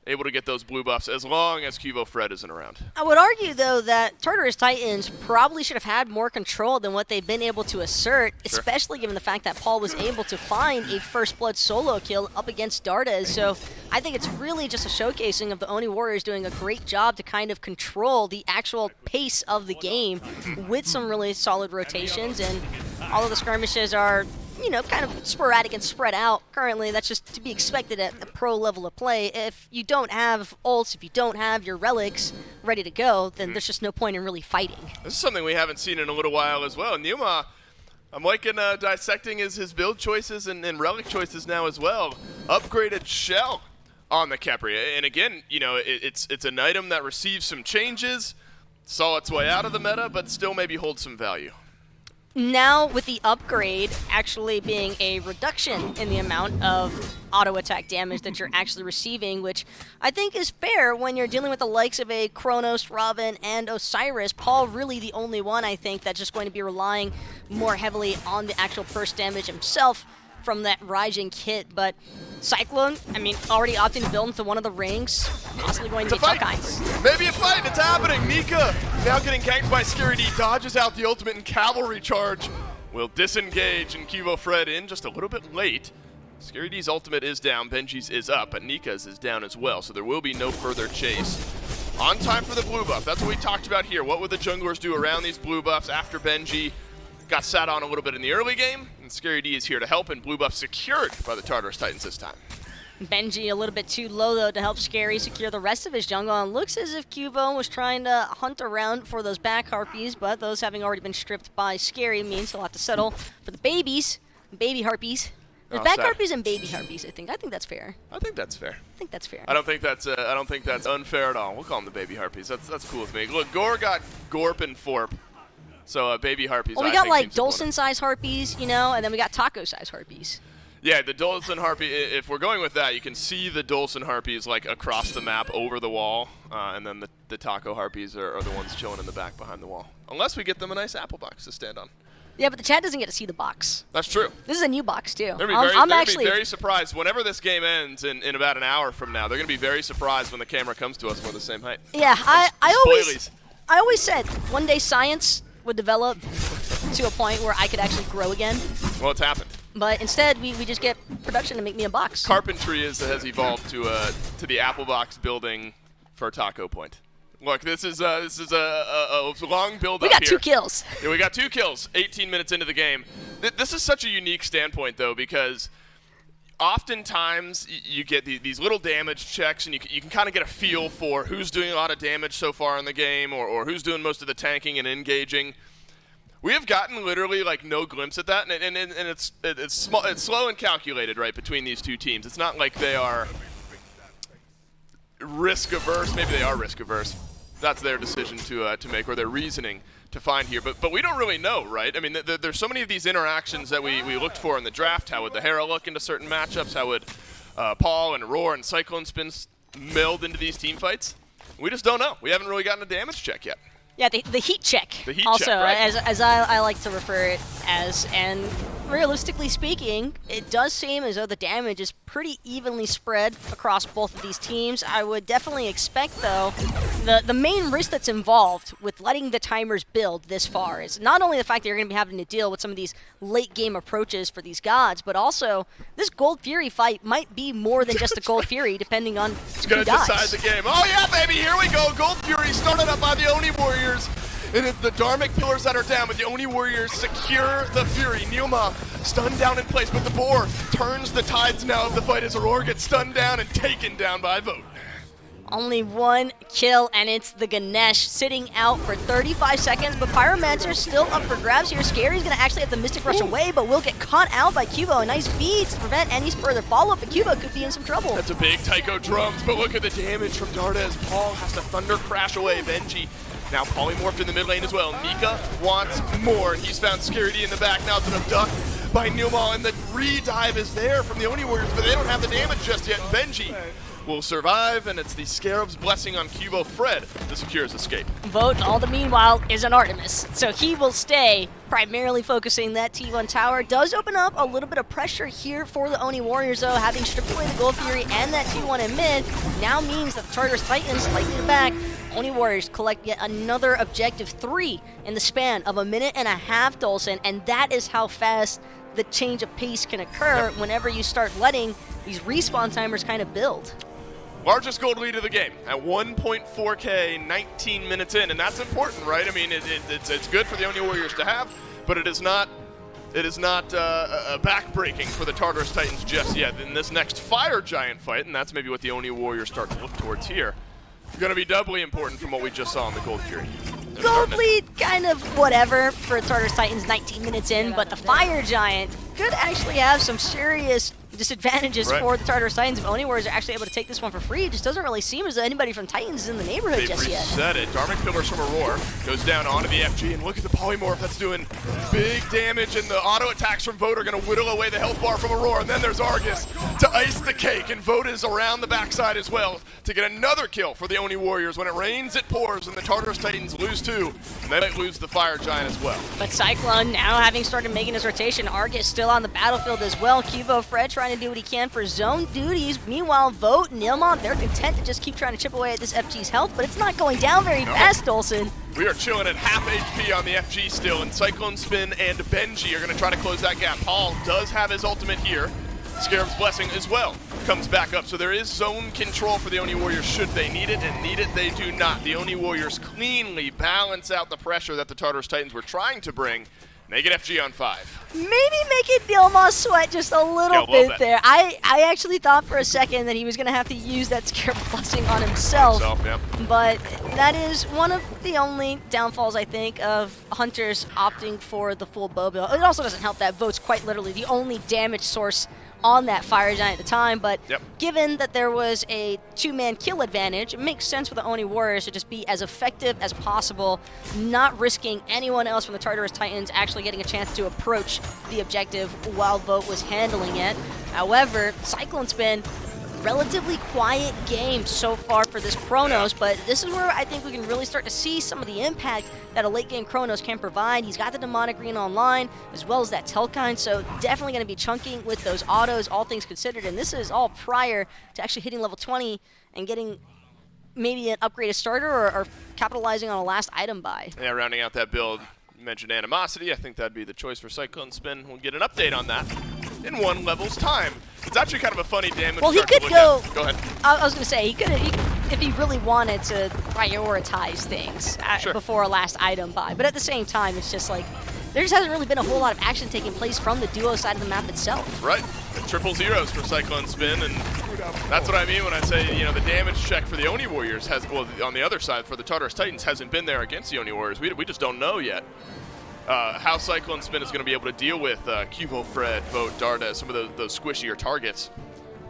able to get those blue buffs as long as Kivo Fred isn't around. I would argue, though, that Tartarus Titans probably should have had more control than what they've been able to assert, especially given the fact that Paul was able to find a First Blood solo kill up against Dardes. So I think it's really just a showcasing of the Oni Warriors doing a great job to kind of control the actual pace of the game with some really solid rotations, and all of the skirmishes are, you know, kind of sporadic and spread out. Currently, that's just to be expected at the pro level of play. If you don't have ults, if you don't have your relics ready to go, then there's just no point in really fighting. This is something we haven't seen in a little while as well. Numa, I'm liking dissecting his build choices and relic choices now as well. Upgraded Shell on the Khepri. And again, you know, it's an item that receives some changes, saw its way out of the meta, but still maybe holds some value. Now, with the upgrade actually being a reduction in the amount of auto-attack damage that you're actually receiving, which I think is fair when you're dealing with the likes of a Chronos, Robin, and Osiris. Paul really the only one, I think, that's just going to be relying more heavily on the actual burst damage himself from that Raijin kit, but Cyclone, I mean, already opting to build into one of the rings, possibly going to be Tuckeyes. Maybe a fight, it's happening. Nika now getting ganked by Scary D, dodges out the ultimate and cavalry charge. Will disengage and Kivo Fred in just a little bit late. Scary D's ultimate is down, Benji's is up, but Nika's is down as well, so there will be no further chase. On time for the blue buff, that's what we talked about here. What would the junglers do around these blue buffs after Benji got sat on a little bit in the early game? And Scary D is here to help, and blue buff secured by the Tartarus Titans this time. Benji a little bit too low, though, to help Scary secure the rest of his jungle. And looks as if Cubo was trying to hunt around for those back harpies, but those having already been stripped by Scary means he'll have to settle for the babies, baby harpies. There's back harpies and baby harpies, I think. I think that's fair. I think that's fair. I think that's fair. I don't think that's unfair at all. We'll call them the baby harpies. That's cool with me. Look, Gore got Gorp and Forp. So baby harpies. Well, we got like Dolson-sized harpies, you know, and then we got taco-sized harpies. Yeah, the Dolson harpy. If we're going with that, you can see the Dolson harpies like across the map over the wall, and then the taco harpies are the ones chilling in the back behind the wall. Unless we get them a nice apple box to stand on. Yeah, but the chat doesn't get to see the box. That's true. This is a new box too. They're going to be very surprised whenever this game ends in about an hour from now. They're going to be very surprised when the camera comes to us. We're the same height. Yeah, I always said one day science would develop to a point where I could actually grow again. Well, it's happened. But instead, we just get production to make me a box. Carpentry has evolved to the apple box building for Taco Point. Look, this is a long build up here. We got 2 kills. Yeah, we got 2 kills. 18 minutes into the game. This is such a unique standpoint though, because oftentimes you get these little damage checks, and you can kind of get a feel for who's doing a lot of damage so far in the game, or who's doing most of the tanking and engaging. We have gotten literally like no glimpse at that, and it's slow and calculated, right, between these two teams. It's not like they are risk averse. Maybe they are risk averse. That's their decision to make, or their reasoning to find here. But we don't really know, right? I mean, there's so many of these interactions that we looked for in the draft. How would the Hera look into certain matchups? How would Paul and Roar and Cyclone Spin meld into these team fights? We just don't know. We haven't really gotten a damage check yet. Yeah, the heat check. The heat also, check, right? as I like to refer it as, and realistically speaking, it does seem as though the damage is pretty evenly spread across both of these teams. I would definitely expect, though, the main risk that's involved with letting the timers build this far is not only the fact that you're going to be having to deal with some of these late-game approaches for these gods, but also this Gold Fury fight might be more than just a Gold Fury, depending on It's going to decide the game. Oh, yeah, baby, here we go. Gold Fury started up by the Oni Warriors. And it's the Dharmic pillars that are down, but the Oni Warriors secure the Fury. Nilma stunned down in place, but the Boar turns the tides now of the fight as Aurora gets stunned down and taken down by Vote. Only one kill, and it's the Ganesh sitting out for 35 seconds, but Pyromancer's still up for grabs here. Scary's going to actually have the Mystic Rush away, but will get caught out by Cubo. A nice beat to prevent any further follow-up, but Cubo could be in some trouble. That's a big Tycho drums, but look at the damage from Dardes. Paul has to Thunder Crash away. Benji now polymorphed in the mid lane as well. Mika wants more, and he's found Scaredy in the back. Now it's an abduct by Nilmal, and the re-dive is there from the Oni Warriors, but they don't have the damage just yet. Benji will survive, and it's the Scarab's blessing on Cubo Fred that secures escape. Vote, all the meanwhile, is an Artemis, so he will stay primarily focusing that T1 tower. Does open up a little bit of pressure here for the Oni Warriors, though, having stripped away the Gold Fury and that T1 in mid now means that the Tartarus Titans slightly in the back. Oni Warriors collect yet another objective 3 in the span of a minute and a half, Dolson, and that is how fast the change of pace can occur whenever you start letting these respawn timers kind of build. Largest gold lead of the game at 1.4K, 19 minutes in, and that's important, right? I mean, it's good for the Oni Warriors to have, but it is not a back-breaking for the Tartarus Titans just yet. In this next Fire Giant fight, and that's maybe what the Oni Warriors start to look towards here, going to be doubly important from what we just saw in the Gold Fury. Gold lead, kind of whatever for Tartarus Titans 19 minutes in, but the Fire Giant could actually have some serious disadvantages for the Tartarus Titans if Oni Warriors are actually able to take this one for free. It just doesn't really seem as though anybody from Titans is in the neighborhood just yet. They've reset it. Dharmic Pillars from Aurora goes down onto the FG, and look at the Polymorph that's doing big damage, and the auto attacks from Vote are going to whittle away the health bar from Aurora, and then there's Argus to ice the cake, and Vote is around the backside as well to get another kill for the Oni Warriors. When it rains, it pours, and the Tartarus Titans lose too, and they might lose the Fire Giant as well. But Cyclone now having started making his rotation. Argus still on the battlefield as well. Cubo Fred trying to do what he can for zone duties. Meanwhile, Vote, Nilmon, they're content to just keep trying to chip away at this FG's health, but it's not going down very fast, Dolson. We are chilling at half HP on the FG still, and Cyclone Spin and Benji are going to try to close that gap. Paul does have his ultimate here. Scarab's Blessing as well comes back up, so there is zone control for the Oni Warriors should they need it, and need it they do not. The Oni Warriors cleanly balance out the pressure that the Tartarus Titans were trying to bring. Make it FG on 5. Maybe making Dilma sweat just a little bit there. I actually thought for a second that he was going to have to use that Scarab Blessing on himself. But that is one of the only downfalls, I think, of Hunters opting for the full bow build. It also doesn't help that Vote's quite literally the only damage source on that Fire Giant at the time, but given that there was a 2-man kill advantage, it makes sense for the Oni Warriors to just be as effective as possible, not risking anyone else from the Tartarus Titans actually getting a chance to approach the objective while Vote was handling it. However, Cyclone Spin, relatively quiet game so far for this Chronos, but this is where I think we can really start to see some of the impact that a late game Chronos can provide. He's got the Demonic Green online, as well as that Telkine, so definitely going to be chunking with those autos, all things considered, and this is all prior to actually hitting level 20 and getting maybe an upgraded starter or capitalizing on a last item buy. Yeah, rounding out that build, you mentioned Animosity. I think that'd be the choice for Cyclone Spin. We'll get an update on that in 1 level's time. It's actually kind of a funny damage. Well, he could go. Go ahead. I was going to say, he could, if he really wanted to prioritize things before a last item buy. But at the same time, it's just like, there just hasn't really been a whole lot of action taking place from the duo side of the map itself. Right. Triple zeros for Cyclone Spin, and that's what I mean when I say, the damage check for the Oni Warriors on the other side, for the Tartarus Titans, hasn't been there against the Oni Warriors. We just don't know yet how Cyclone Spin is going to be able to deal with Cubo, Fred, Vote, Darda, some of those squishier targets.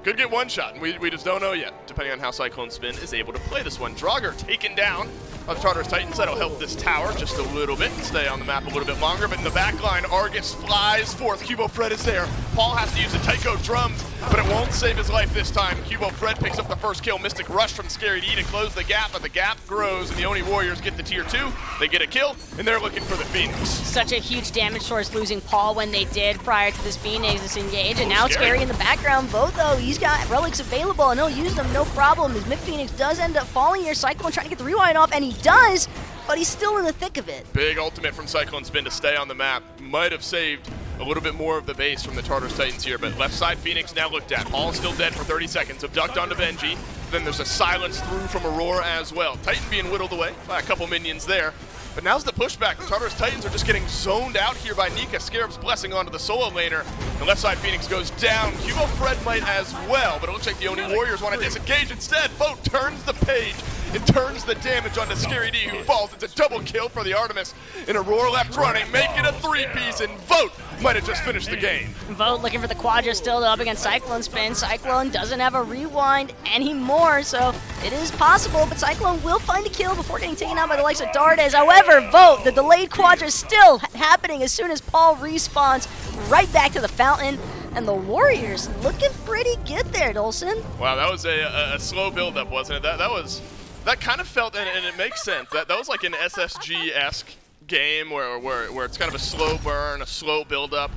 Could get one shot, and we just don't know yet, depending on how Cyclone Spin is able to play this one. Draugr taken down on Tartarus Titans. That'll help this tower just a little bit and stay on the map a little bit longer. But in the back line, Argus flies forth. Cubo Fred is there. Paul has to use the Tycho drums, but it won't save his life this time. Cubo Fred picks up the first kill. Mystic Rush from Scary D to close the gap, but the gap grows, and the Oni Warriors get the tier 2. They get a kill, and they're looking for the Phoenix. Such a huge damage source losing Paul when they did prior to this Phoenix disengage, and now it's Scary in the background. Vote, though, he's got relics available, and he'll use them no problem. His Mid Phoenix does end up falling here. Cyclone trying to get the rewind off, and he does, but he's still in the thick of it. Big ultimate from Cyclone Spin to stay on the map. Might have saved a little bit more of the base from the Tartarus Titans here, but left side Phoenix now looked at. Paul still dead for 30 seconds. Abduct onto Benji. Then there's a silence through from Aurora as well. Titan being whittled away by a couple minions there. But now's the pushback. The Tartarus Titans are just getting zoned out here by Nika. Scarab's blessing onto the solo laner. The left side Phoenix goes down. Cubo Fred might as well, but it looks like the Oni Warriors want to disengage instead. Vote turns the page and turns the damage onto Scary D, who falls. It's a double kill for the Artemis. And Aurora left running, make it a 3-piece, and Vote might have just finished the game. Vote looking for the Quadra still up against Cyclone Spin. Cyclone doesn't have a rewind anymore, so it is possible, but Cyclone will find a kill before getting taken out by the likes of Dardes. However, Vote, the delayed Quadra is still happening as soon as Paul respawns right back to the fountain, and the Warriors looking pretty good there, Dolson. Wow, that was a slow build-up, wasn't it? That kind of felt, and it makes sense, that was like an SSG-esque game where it's kind of a slow burn, a slow build-up,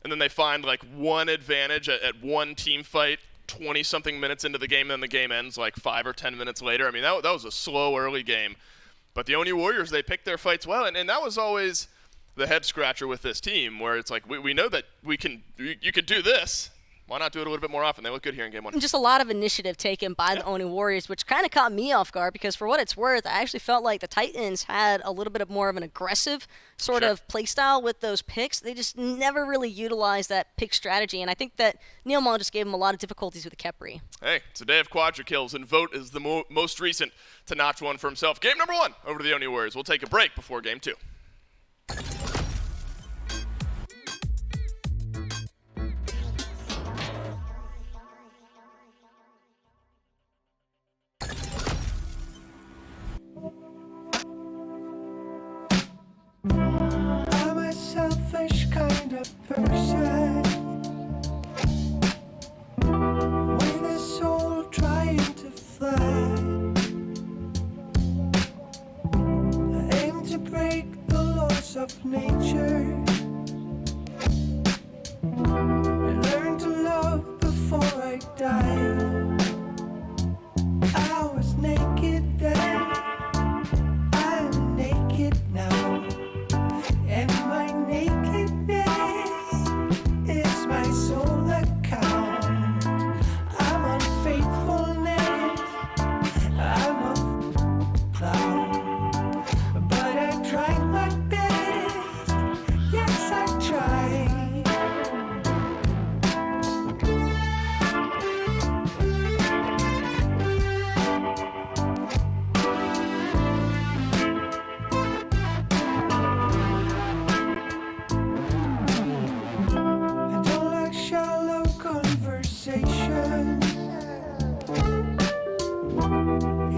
and then they find like one advantage at one team fight 20-something minutes into the game, and then the game ends like 5 or 10 minutes later. I mean, that was a slow early game. But the Oni Warriors, they picked their fights well, and that was always the head-scratcher with this team, where it's like, we know that you can do this. Why not do it a little bit more often? They look good here in game 1. Just a lot of initiative taken by the Oni Warriors, which kind of caught me off guard because for what it's worth, I actually felt like the Titans had a little bit of more of an aggressive sort of playstyle with those picks. They just never really utilized that pick strategy, and I think that Neil Maul just gave them a lot of difficulties with the Khepri. Hey, it's a day of quadra kills, and Vote is the most recent to notch one for himself. Game number 1 over to the Oni Warriors. We'll take a break before game 2. I'm a selfish kind of person with a soul trying to fly. I aim to break the laws of nature and learn to love before I die. I was naked then, I'm naked now. And my nakedness is my sole account. I'm unfaithfulness, I'm a clown. But I tried my best, yes I tried. I don't like shallow conversation,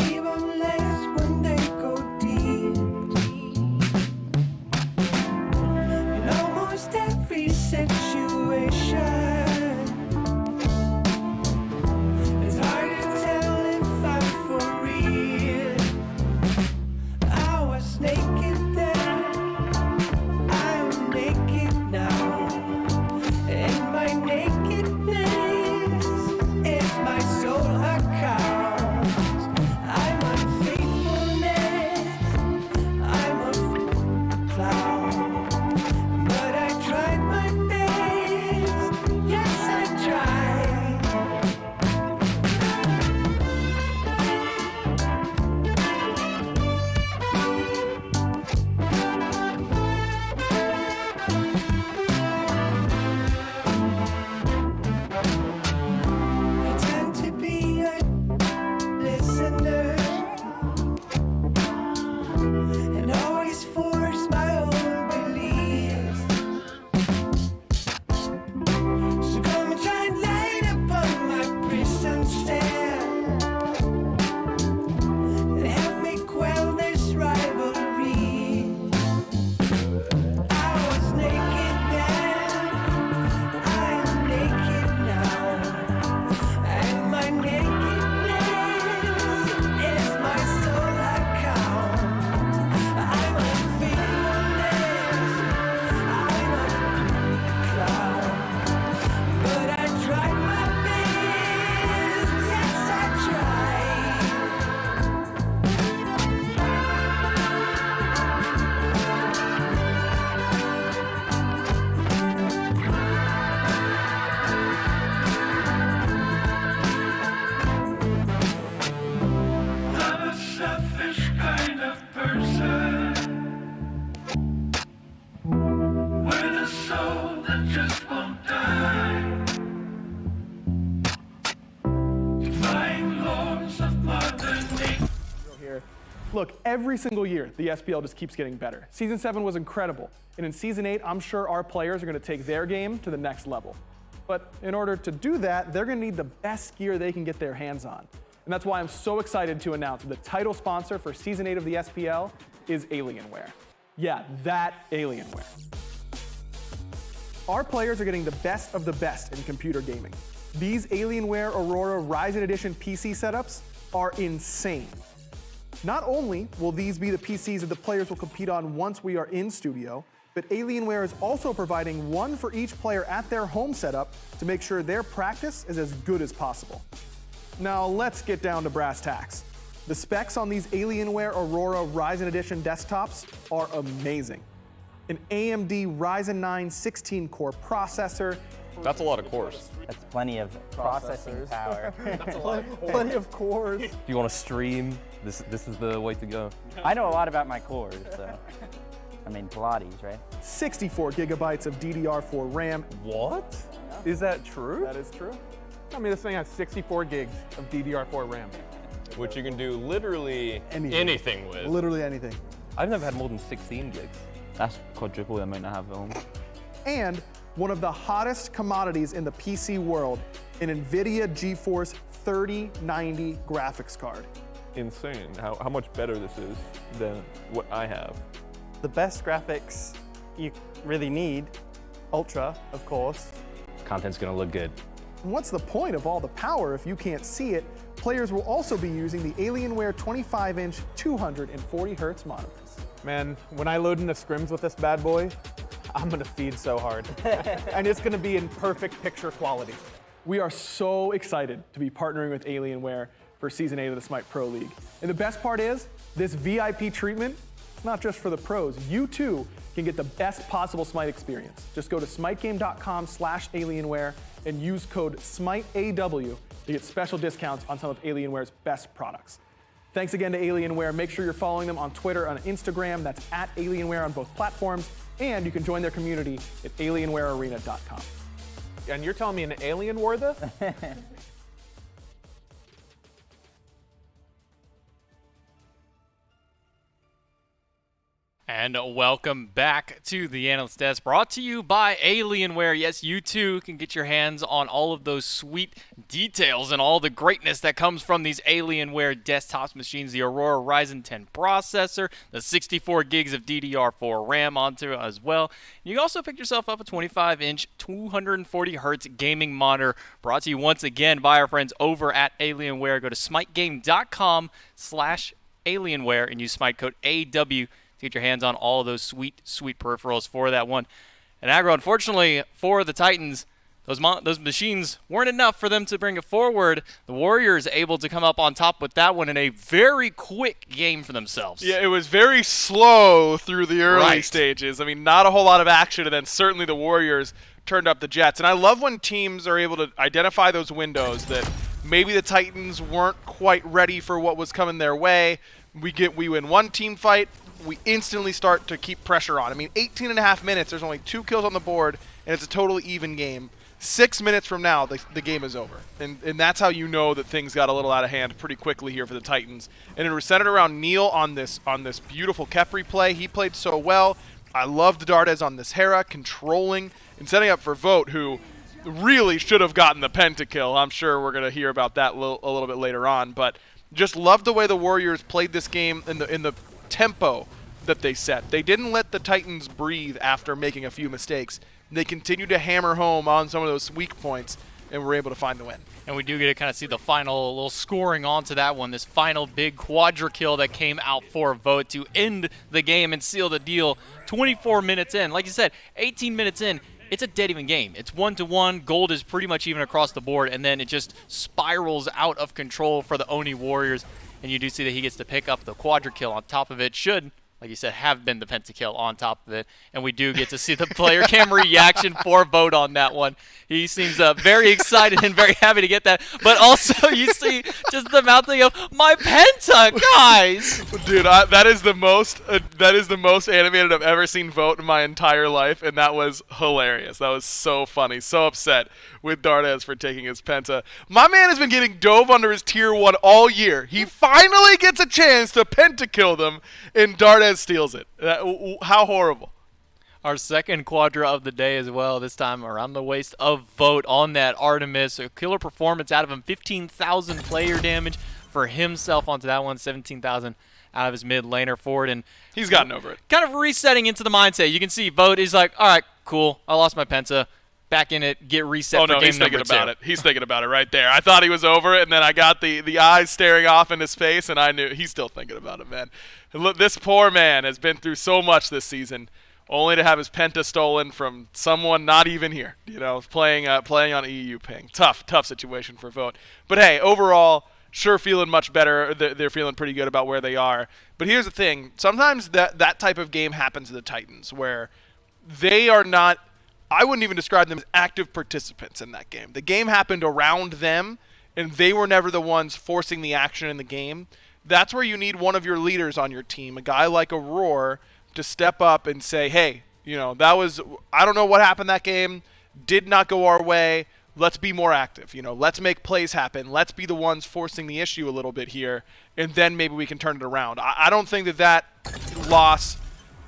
even less when they go deep. In almost every situation, it's hard to tell if I'm for real. I was naked then, I'm naked now. And my nakedness is my sole account. I'm unfaithfulness, I'm a clown. But I tried my best, time. Defying laws of modernity. Here. Look, every single year, the SPL just keeps getting better. Season 7 was incredible, and in Season 8, I'm sure our players are going to take their game to the next level. But in order to do that, they're going to need the best gear they can get their hands on. And that's why I'm so excited to announce the title sponsor for Season 8 of the SPL is Alienware. Yeah, that Alienware. Our players are getting the best of the best in computer gaming. These Alienware Aurora Ryzen Edition PC setups are insane. Not only will these be the PCs that the players will compete on once we are in studio, but Alienware is also providing one for each player at their home setup to make sure their practice is as good as possible. Now let's get down to brass tacks. The specs on these Alienware Aurora Ryzen Edition desktops are amazing. An AMD Ryzen 9 16-core processor. That's a lot of cores. That's plenty of processing power. Plenty of cores. If you want to stream, this is the way to go. I know a lot about my cores, so. I mean, Pilates, right? 64 gigabytes of DDR4 RAM. What? Is that true? That is true. I mean, this thing has 64 gigs of DDR4 RAM. Which you can do literally anything with. Literally anything. I've never had more than 16 gigs. That's quadruple the amount I have at home. And one of the hottest commodities in the PC world, an NVIDIA GeForce 3090 graphics card. Insane how much better this is than what I have. The best graphics you really need, Ultra, of course. Content's gonna look good. And what's the point of all the power if you can't see it? Players will also be using the Alienware 25-inch 240 Hz monitors. Man, when I load into scrims with this bad boy, I'm gonna feed so hard. And it's gonna be in perfect picture quality. We are so excited to be partnering with Alienware for Season 8 of the SMITE Pro League. And the best part is, this VIP treatment, it's not just for the pros. You too can get the best possible SMITE experience. Just go to smitegame.com/Alienware and use code SMITEAW to get special discounts on some of Alienware's best products. Thanks again to Alienware. Make sure you're following them on Twitter and Instagram. That's at Alienware on both platforms. And you can join their community at alienwarearena.com. And you're telling me an alien wore this? And welcome back to the Analyst Desk, brought to you by Alienware. Yes, you too can get your hands on all of those sweet details and all the greatness that comes from these Alienware desktops machines. The Aurora Ryzen 10 processor, the 64 gigs of DDR4 RAM onto it as well. You can also pick yourself up a 25-inch, 240 Hz gaming monitor, brought to you once again by our friends over at Alienware. Go to smitegame.com/Alienware and use Smite code AW to get your hands on all of those sweet, sweet peripherals for that one. And Agro, unfortunately for the Titans, those machines weren't enough for them to bring it forward. The Warriors able to come up on top with that one in a very quick game for themselves. Yeah, it was very slow through the early stages. I mean, not a whole lot of action, and then certainly the Warriors turned up the Jets. And I love when teams are able to identify those windows that maybe the Titans weren't quite ready for what was coming their way. We win one team fight, we instantly start to keep pressure on. I mean, 18 and a half minutes, there's only 2 kills on the board, and it's a totally even game. 6 minutes from now, the game is over. And that's how you know that things got a little out of hand pretty quickly here for the Titans. And it was centered around Neil on this beautiful Kepri play. He played so well. I loved Dardes on this Hera, controlling and setting up for Vote, who really should have gotten the pentakill. I'm sure we're going to hear about that a little bit later on. But just loved the way the Warriors played this game in the tempo that they set. They didn't let the Titans breathe after making a few mistakes. They continued to hammer home on some of those weak points and were able to find the win. And we do get to kind of see the final little scoring onto that one, this final big quadra kill that came out for Vote to end the game and seal the deal 24 minutes in. Like you said, 18 minutes in, it's a dead even game. It's 1-1. Gold is pretty much even across the board, and then it just spirals out of control for the Oni Warriors. And you do see that he gets to pick up the quadra kill on top of it. Should like you said, have been the pentakill on top of it. And we do get to see the player cam reaction for Vote on that one. He seems very excited and very happy to get that. But also you see just the mouthing of, my penta, guys! Dude, that is the most animated I've ever seen Vote in my entire life, and that was hilarious. That was so funny. So upset with Dartes for taking his penta. My man has been getting dove under his tier 1 all year. He finally gets a chance to pentakill them, and Dartes steals it. How horrible. Our second quadra of the day as well, this time around the waist of Vote on that Artemis. A killer performance out of him, 15,000 player damage for himself onto that one, 17,000 out of his mid laner forward. And he's gotten over it. Kind of resetting into the mindset. You can see Vote is like, all right, cool, I lost my penta. Back in it, get reset for game number 2. He's thinking about it. He's thinking about it right there. I thought he was over it, and then I got the eyes staring off in his face, and I knew he's still thinking about it, man. And look, this poor man has been through so much this season, only to have his penta stolen from someone not even here. You know, playing on EU ping. Tough situation for Vote. But hey, overall, sure feeling much better. They're feeling pretty good about where they are. But here's the thing: sometimes that type of game happens to the Titans, where they are not. I wouldn't even describe them as active participants in that game. The game happened around them, and they were never the ones forcing the action in the game. That's where you need one of your leaders on your team, a guy like Aurora, to step up and say, hey, you know, I don't know what happened that game, did not go our way, let's be more active. You know, let's make plays happen. Let's be the ones forcing the issue a little bit here, and then maybe we can turn it around. I don't think that loss...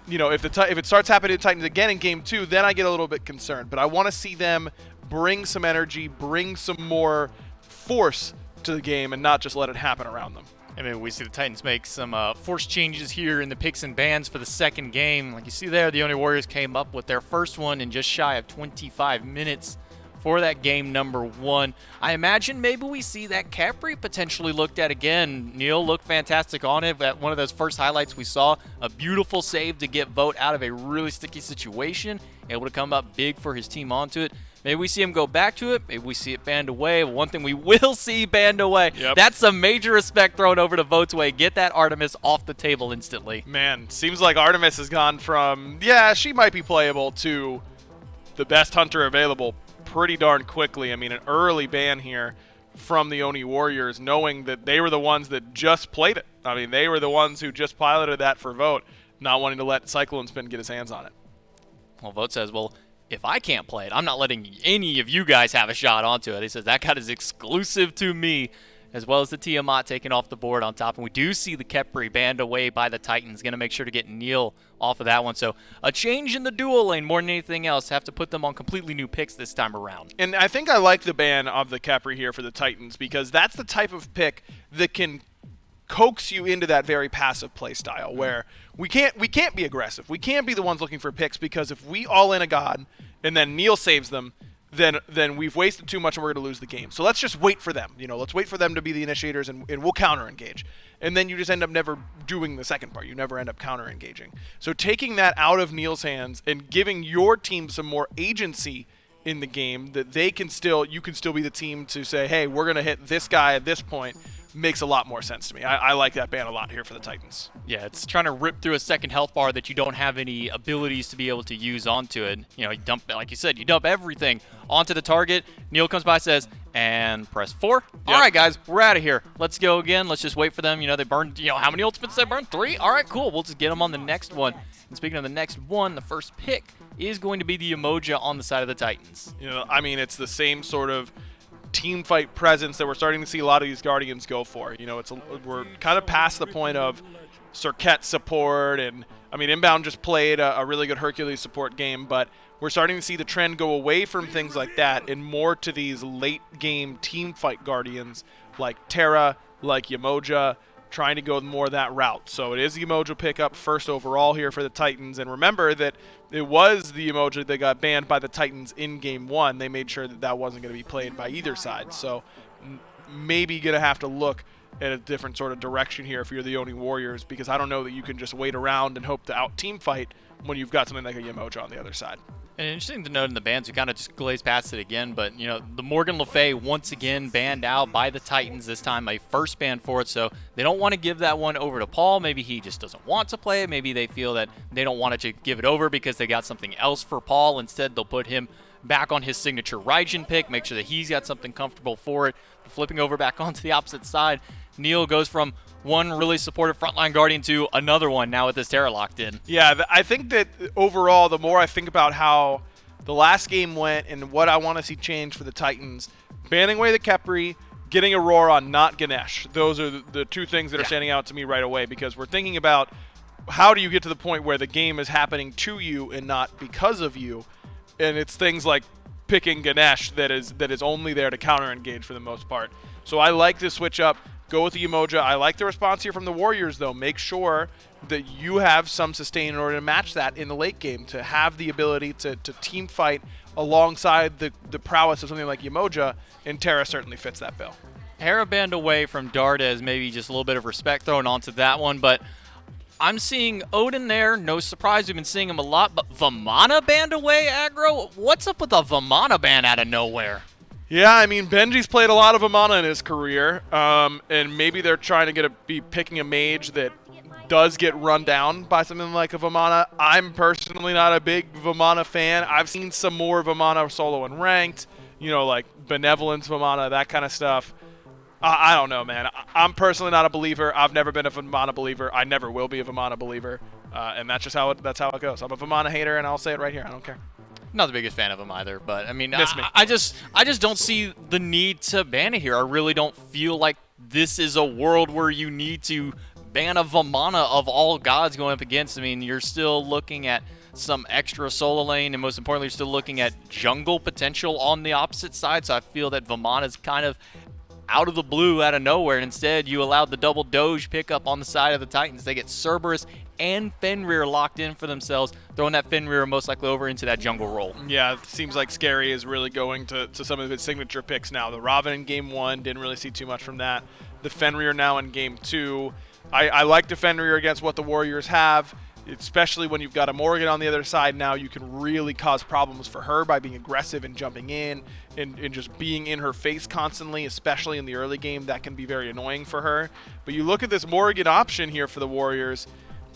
You know, if it starts happening to Titans again in Game 2, then I get a little bit concerned. But I want to see them bring some energy, bring some more force to the game, and not just let it happen around them. I mean, we see the Titans make some force changes here in the picks and bans for the second game. Like you see there, the Oni Warriors came up with their first one in just shy of 25 minutes for that game number 1. I imagine maybe we see that Capri potentially looked at again. Neil looked fantastic on it. At one of those first highlights we saw, a beautiful save to get Vote out of a really sticky situation, able to come up big for his team onto it. Maybe we see him go back to it. Maybe we see it banned away. One thing we will see banned away. Yep. That's some major respect thrown over to Vote's way. Get that Artemis off the table instantly. Man, seems like Artemis has gone from, yeah, she might be playable, to the best hunter available pretty darn quickly. I mean, an early ban here from the Oni Warriors, knowing that they were the ones that just played it. I mean, they were the ones who just piloted that for Vote, not wanting to let Cyclone Spin get his hands on it. Well, Vote says, well, if I can't play it, I'm not letting any of you guys have a shot onto it. He says that card is exclusive to me, as well as the Tiamat taken off the board on top. And we do see the Kepri banned away by the Titans. Going to make sure to get Neil off of that one. So a change in the dual lane more than anything else. Have to put them on completely new picks this time around. And I think I like the ban of the Kepri here for the Titans, because that's the type of pick that can coax you into that very passive play style where we can't be aggressive. We can't be the ones looking for picks, because if we all in a god and then Neil saves them, then we've wasted too much and we're going to lose the game. So let's just wait for them. You know, let's wait for them to be the initiators, and we'll counter-engage. And then you just end up never doing the second part. You never end up counter-engaging. So taking that out of Neil's hands and giving your team some more agency in the game, that you can still be the team to say, hey, we're going to hit this guy at this point, makes a lot more sense to me. I like that ban a lot here for the Titans. Yeah, it's trying to rip through a second health bar that you don't have any abilities to be able to use onto it. You know, you dump, like you said, you dump everything onto the target. Neil comes by, says, and press 4. Yep. All right, guys, we're out of here. Let's go again. Let's just wait for them. You know, they burned, how many ultimates they burned? 3? All right, cool. We'll just get them on the next one. And speaking of the next one, the first pick is going to be the Emoja on the side of the Titans. You know, I mean, it's the same sort of team fight presence that we're starting to see a lot of these Guardians go for. You know, we're kind of past the point of Circuit support, and I mean, Inbound just played a really good Hercules support game, but we're starting to see the trend go away from things like that and more to these late game team fight Guardians like Terra, like Yemoja, trying to go more that route. So it is the Emoja pickup first overall here for the Titans. And remember that it was the Emoja that got banned by the Titans in Game 1. They made sure that that wasn't going to be played by either side. So maybe going to have to look at a different sort of direction here if you're the Oni Warriors, because I don't know that you can just wait around and hope to out-team fight when you've got something like a Yemoja on the other side. And interesting to note in the bans, we kind of just glazed past it again, but the Morgan Le Fay once again banned out by the Titans, this time a first ban for it, so they don't want to give that one over to Paul. Maybe he just doesn't want to play it. Maybe they feel that they don't want to give it over because they got something else for Paul. Instead, they'll put him back on his signature Raijin pick, make sure that he's got something comfortable for it. Flipping over back onto the opposite side, Neil goes from one really supportive frontline Guardian to another one now with this Terra locked in. Yeah, I think that overall, the more I think about how the last game went and what I want to see change for the Titans, banning away the Khepri, getting Aurora, not Ganesh. Those are the two things that are standing out to me right away, because we're thinking about how do you get to the point where the game is happening to you and not because of you. And it's things like picking Ganesh that is only there to counter-engage for the most part. So I like this switch up. Go with the Umoja. I like the response here from the Warriors, though. Make sure that you have some sustain in order to match that in the late game, to have the ability to team fight alongside the prowess of something like Umoja, and Terra certainly fits that bill. Hera banned away from Dardes, maybe just a little bit of respect thrown onto that one, but I'm seeing Odin there. No surprise, we've been seeing him a lot, but Vamana banned away aggro? What's up with a Vamana ban out of nowhere? Yeah, I mean, Benji's played a lot of Vamana in his career, and maybe they're trying to be picking a mage that does get run down by something like a Vamana. I'm personally not a big Vamana fan. I've seen some more Vamana solo and ranked, like Benevolence Vamana, that kind of stuff. I don't know, man. I'm personally not a believer. I've never been a Vamana believer. I never will be a Vamana believer, and that's just how it goes. I'm a Vamana hater, and I'll say it right here. I don't care. Not the biggest fan of him either, but I mean, I just don't see the need to ban it here. I really don't feel like this is a world where you need to ban a Vamana of all gods going up against. I mean, you're still looking at some extra solo lane, and most importantly, you're still looking at jungle potential on the opposite side. So I feel that Vamana is kind of out of the blue, out of nowhere, and instead you allowed the double Doge pickup on the side of the Titans. They get Cerberus and Fenrir locked in for themselves, throwing that Fenrir most likely over into that jungle role. Yeah, it seems like Scary is really going to some of his signature picks now. The Raven in Game 1, didn't really see too much from that. The Fenrir now in Game 2. I like the Fenrir against what the Warriors have, especially when you've got a Morgan on the other side now. You can really cause problems for her by being aggressive and jumping in and just being in her face constantly, especially in the early game. That can be very annoying for her. But you look at this Morgan option here for the Warriors,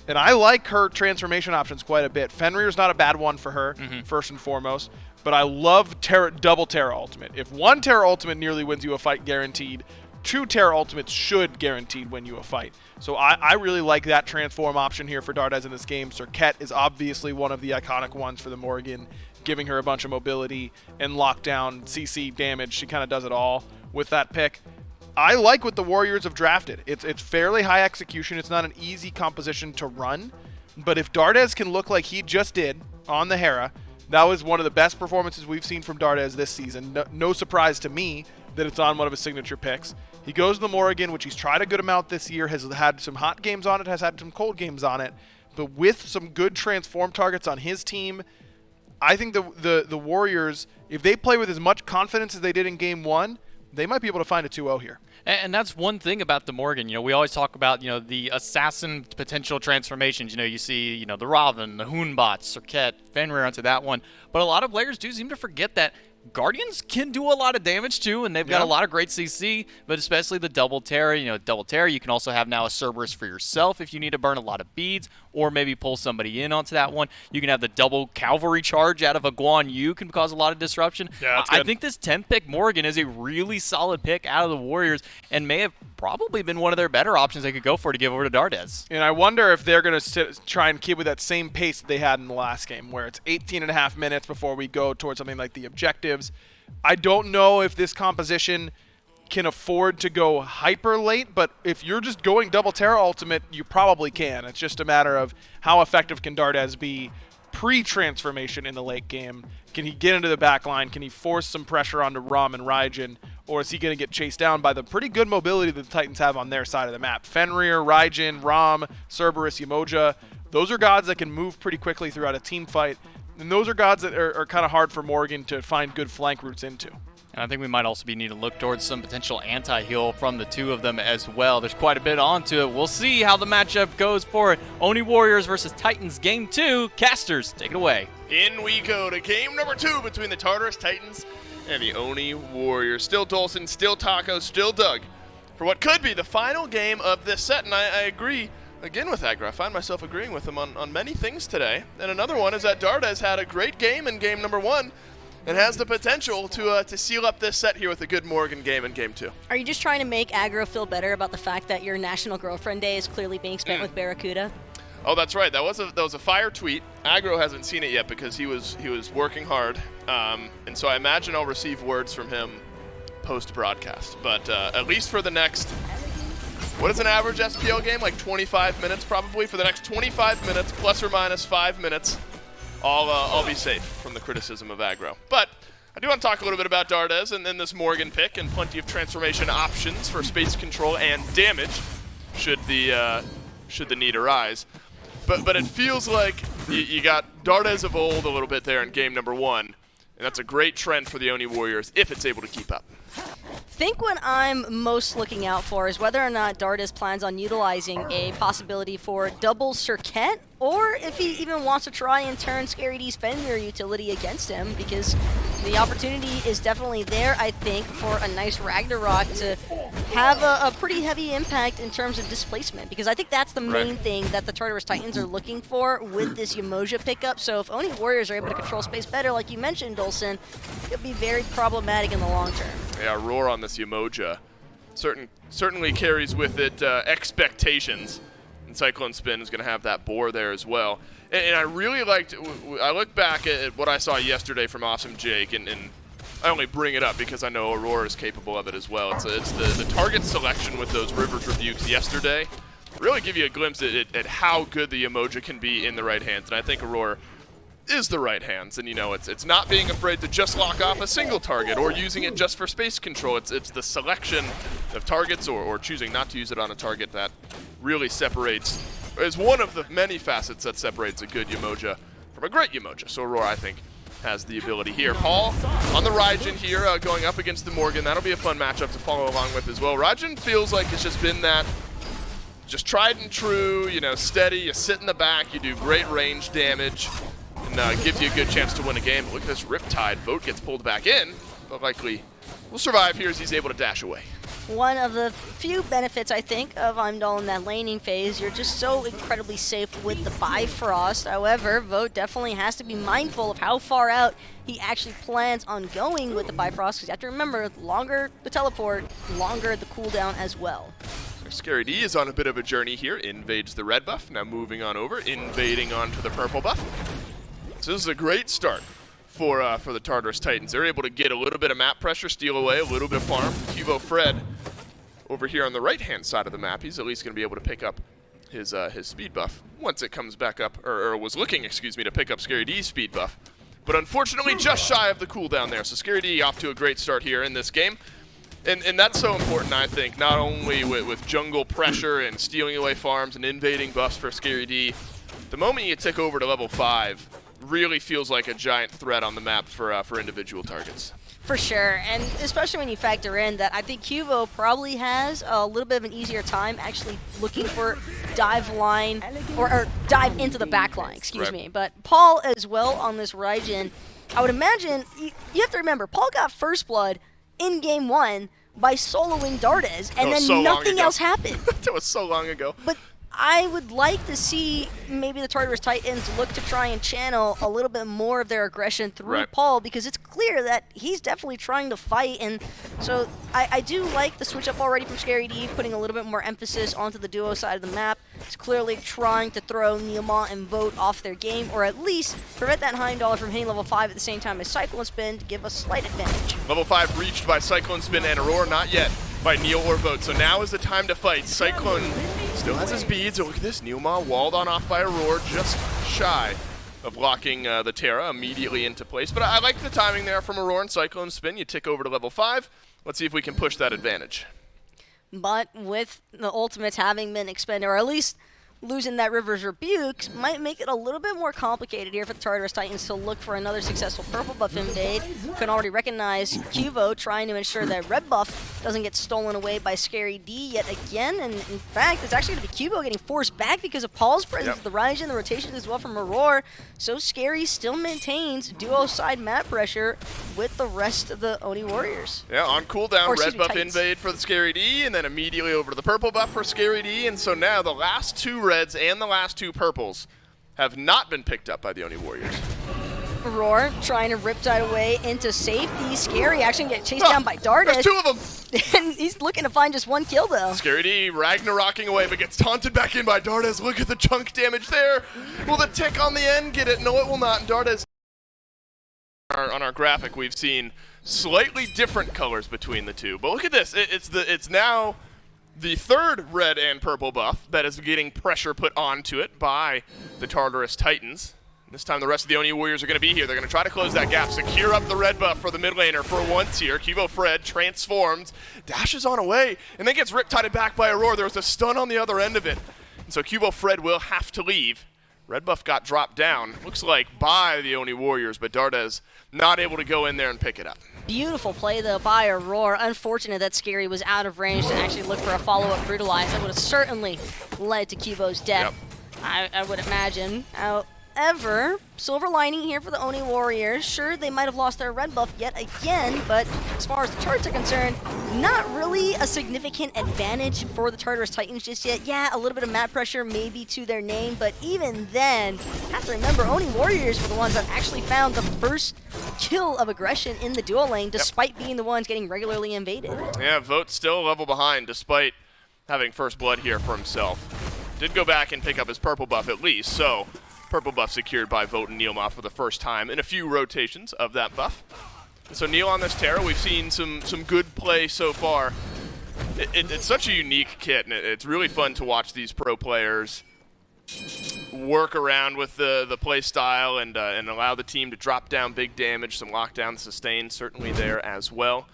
and I like her transformation options quite a bit. Fenrir's not a bad one for her, first and foremost, but I love double Terra Ultimate. If one Terra Ultimate nearly wins you a fight guaranteed, two Terra Ultimates should guaranteed win you a fight. So I really like that transform option here for Dardes in this game. Serket is obviously one of the iconic ones for the Morgan, giving her a bunch of mobility and lockdown, CC damage. She kind of does it all with that pick. I like what the Warriors have drafted. It's fairly high execution. It's not an easy composition to run, but if Dardes can look like he just did on the Hera, that was one of the best performances we've seen from Dardes this season. No surprise to me that it's on one of his signature picks. He goes to the Morrigan, which he's tried a good amount this year, has had some hot games on it, has had some cold games on it, but with some good transform targets on his team, I think the Warriors, if they play with as much confidence as they did in Game 1, they might be able to find a 2-0 here. And that's one thing about the Morgan. We always talk about, the assassin potential transformations. You see, the Raven, the Hoonbot, Serket, Fenrir onto that one. But a lot of players do seem to forget that Guardians can do a lot of damage too, and they've got a lot of great CC, but especially the double Terra. Double Terra, you can also have now a Cerberus for yourself if you need to burn a lot of beads, or maybe pull somebody in onto that one. You can have the double cavalry charge out of a Guan Yu, can cause a lot of disruption. Yeah, I think this 10th pick Morgan is a really solid pick out of the Warriors, and may have probably been one of their better options they could go for to give over to Dardes. And I wonder if they're going to try and keep with that same pace that they had in the last game, where it's 18.5 minutes before we go towards something like the objectives. I don't know if this composition can afford to go hyper late, but if you're just going double Terra Ultimate, you probably can. It's just a matter of how effective can Dardes be pre-transformation in the late game. Can he get into the back line? Can he force some pressure onto Rom and Raijin? Or is he going to get chased down by the pretty good mobility that the Titans have on their side of the map? Fenrir, Raijin, Rom, Cerberus, Umoja, those are gods that can move pretty quickly throughout a team fight. And those are gods that are kind of hard for Morgan to find good flank routes into. And I think we might also be needing to look towards some potential anti-heal from the two of them as well. There's quite a bit onto it. We'll see how the matchup goes for it. Oni Warriors versus Titans Game 2. Casters, take it away. In we go to game number 2 between the Tartarus Titans and the Oni Warriors. Still Dolson, still Taco, still Doug for what could be the final game of this set. And I agree again with Aggro. I find myself agreeing with him on many things today. And another one is that Dardes had a great game in game number 1 and has the potential to seal up this set here with a good Morgan game in game 2. Are you just trying to make Aggro feel better about the fact that your National Girlfriend Day is clearly being spent with Barracuda? Oh, that's right. That was a fire tweet. Aggro hasn't seen it yet because he was working hard, and so I imagine I'll receive words from him post-broadcast. But at least for the next, what is an average SPL game? Like 25 minutes probably. For the next 25 minutes, plus or minus 5 minutes, I'll be safe from the criticism of Aggro. But I do want to talk a little bit about Dardes and then this Morgan pick and plenty of transformation options for space control and damage should the need arise. But it feels like you got Dardes of old a little bit there in game number 1, and that's a great trend for the Oni Warriors if it's able to keep up. I think what I'm most looking out for is whether or not Dardes plans on utilizing a possibility for double Circuit, or if he even wants to try and turn Scary D's Fenrir utility against him, because the opportunity is definitely there, I think, for a nice Ragnarok to have a pretty heavy impact in terms of displacement, because I think that's the main thing that the Tartarus Titans are looking for with this Umoja pickup. So if Oni Warriors are able to control space better, like you mentioned, Dolson, it'll be very problematic in the long term. Yeah, roar on this Umoja certainly carries with it expectations. And Cyclone Spin is going to have that boar there as well. And I really liked, I look back at what I saw yesterday from Awesome Jake, and I only bring it up because I know Aurora is capable of it as well. It's the target selection with those Rivers rebukes yesterday really give you a glimpse at how good the Umoja can be in the right hands. And I think Aurora is the right hands, and it's not being afraid to just lock off a single target or using it just for space control. It's the selection of targets or choosing not to use it on a target that really separates, is one of the many facets that separates a good Umoja from a great Umoja. So Aurora, I think, has the ability here. Paul on the Raijin here, going up against the Morgan. That'll be a fun matchup to follow along with as well. Raijin feels like it's just been that just tried and true, steady. You sit in the back, you do great range damage, and gives you a good chance to win a game. But look at this Riptide. Vote gets pulled back in, but likely will survive here as he's able to dash away. One of the few benefits, I think, of Heimdall in that laning phase, you're just so incredibly safe with the Bifrost. However, Vote definitely has to be mindful of how far out he actually plans on going with the Bifrost, because you have to remember, longer the teleport, longer the cooldown as well. Scary D is on a bit of a journey here, invades the red buff, now moving on over, invading onto the purple buff. So this is a great start for the Tartarus Titans. They're able to get a little bit of map pressure, steal away, a little bit of farm. Cubo Fred over here on the right-hand side of the map, he's at least going to be able to pick up his speed buff once it comes back up, or was looking, excuse me, to pick up Scary D's speed buff. But unfortunately, just shy of the cooldown there. So Scary D off to a great start here in this game. And that's so important, I think, not only with jungle pressure and stealing away farms and invading buffs for Scary D. The moment you tick over to level 5, really feels like a giant threat on the map for individual targets. For sure, and especially when you factor in that I think Cubo probably has a little bit of an easier time actually looking for dive line, or dive into the back line, excuse me. But Paul as well on this Raijin, I would imagine, you have to remember, Paul got first blood in game 1 by soloing Dardes, and then so nothing else happened. That was so long ago. But I would like to see maybe the Tartarus Titans look to try and channel a little bit more of their aggression through Paul, because it's clear that he's definitely trying to fight. And so I do like the switch up already from Scary D, putting a little bit more emphasis onto the duo side of the map. He's clearly trying to throw Neomont and Vote off their game, or at least prevent that Heimdall from hitting level 5 at the same time as Cyclone Spin to give a slight advantage. Level 5 reached by Cyclone Spin and Aurora, not yet by Neil or Vote. So now is the time to fight. Cyclone still has his beads. Oh, look at this. Neomon walled on off by Aurora, just shy of locking the Terra immediately into place. But I like the timing there from Aurora and Cyclone Spin. You tick over to level 5. Let's see if we can push that advantage. But with the ultimates having been expended, or at least losing that River's Rebuke might make it a little bit more complicated here for the Tartarus Titans to look for another successful purple buff invade. You can already recognize Cuvo trying to ensure that red buff doesn't get stolen away by Scary D yet again, and in fact, it's actually going to be Cuvo getting forced back because of Paul's presence, the Raijin, the rotations as well from Aurora, so Scary still maintains duo side map pressure with the rest of the Oni Warriors. Yeah, on cooldown, Or, red buff Titans. invade for the Scary D, and then immediately over to the purple buff for Scary D, and so now the last 2 reds and the last 2 purples have not been picked up by the Oni Warriors. Aurora trying to riptide away into safety. Scary actually get chased down by Dardus. There's 2 of them! And he's looking to find just 1 kill though. Scary D Ragnarocking away, but gets taunted back in by Dardes. Look at the chunk damage there. Will the tick on the end get it? No, it will not. And Dardes. On our graphic, we've seen slightly different colors between the 2. But look at this. It's now the 3rd red and purple buff that is getting pressure put onto it by the Tartarus Titans. This time the rest of the Oni Warriors are going to be here. They're going to try to close that gap, secure up the red buff for the mid laner for once here. Cubo Fred transforms, dashes on away, and then gets riptided back by Aurora. There was a stun on the other end of it. And so Cubo Fred will have to leave. Red buff got dropped down, looks like by the Oni Warriors, but Dardes not able to go in there and pick it up. Beautiful play though by Aurora. Unfortunate that Scary was out of range to actually look for a follow-up brutalize. That would have certainly led to Cubo's death, I would imagine. However, silver lining here for the Oni Warriors. Sure, they might have lost their red buff yet again, but as far as the charts are concerned, not really a significant advantage for the Tartarus Titans just yet. Yeah, a little bit of map pressure maybe to their name, but even then, have to remember, Oni Warriors were the ones that actually found the first kill of aggression in the dual lane, despite being the ones getting regularly invaded. Yeah, Vote still a level behind, despite having first blood here for himself. Did go back and pick up his purple buff at least, so purple buff secured by Vote and Neilma for the first time in a few rotations of that buff. And so Neil on this Terra, we've seen some good play so far. It's such a unique kit, and it's really fun to watch these pro players work around with the play style and allow the team to drop down big damage, some lockdown sustain certainly there as well.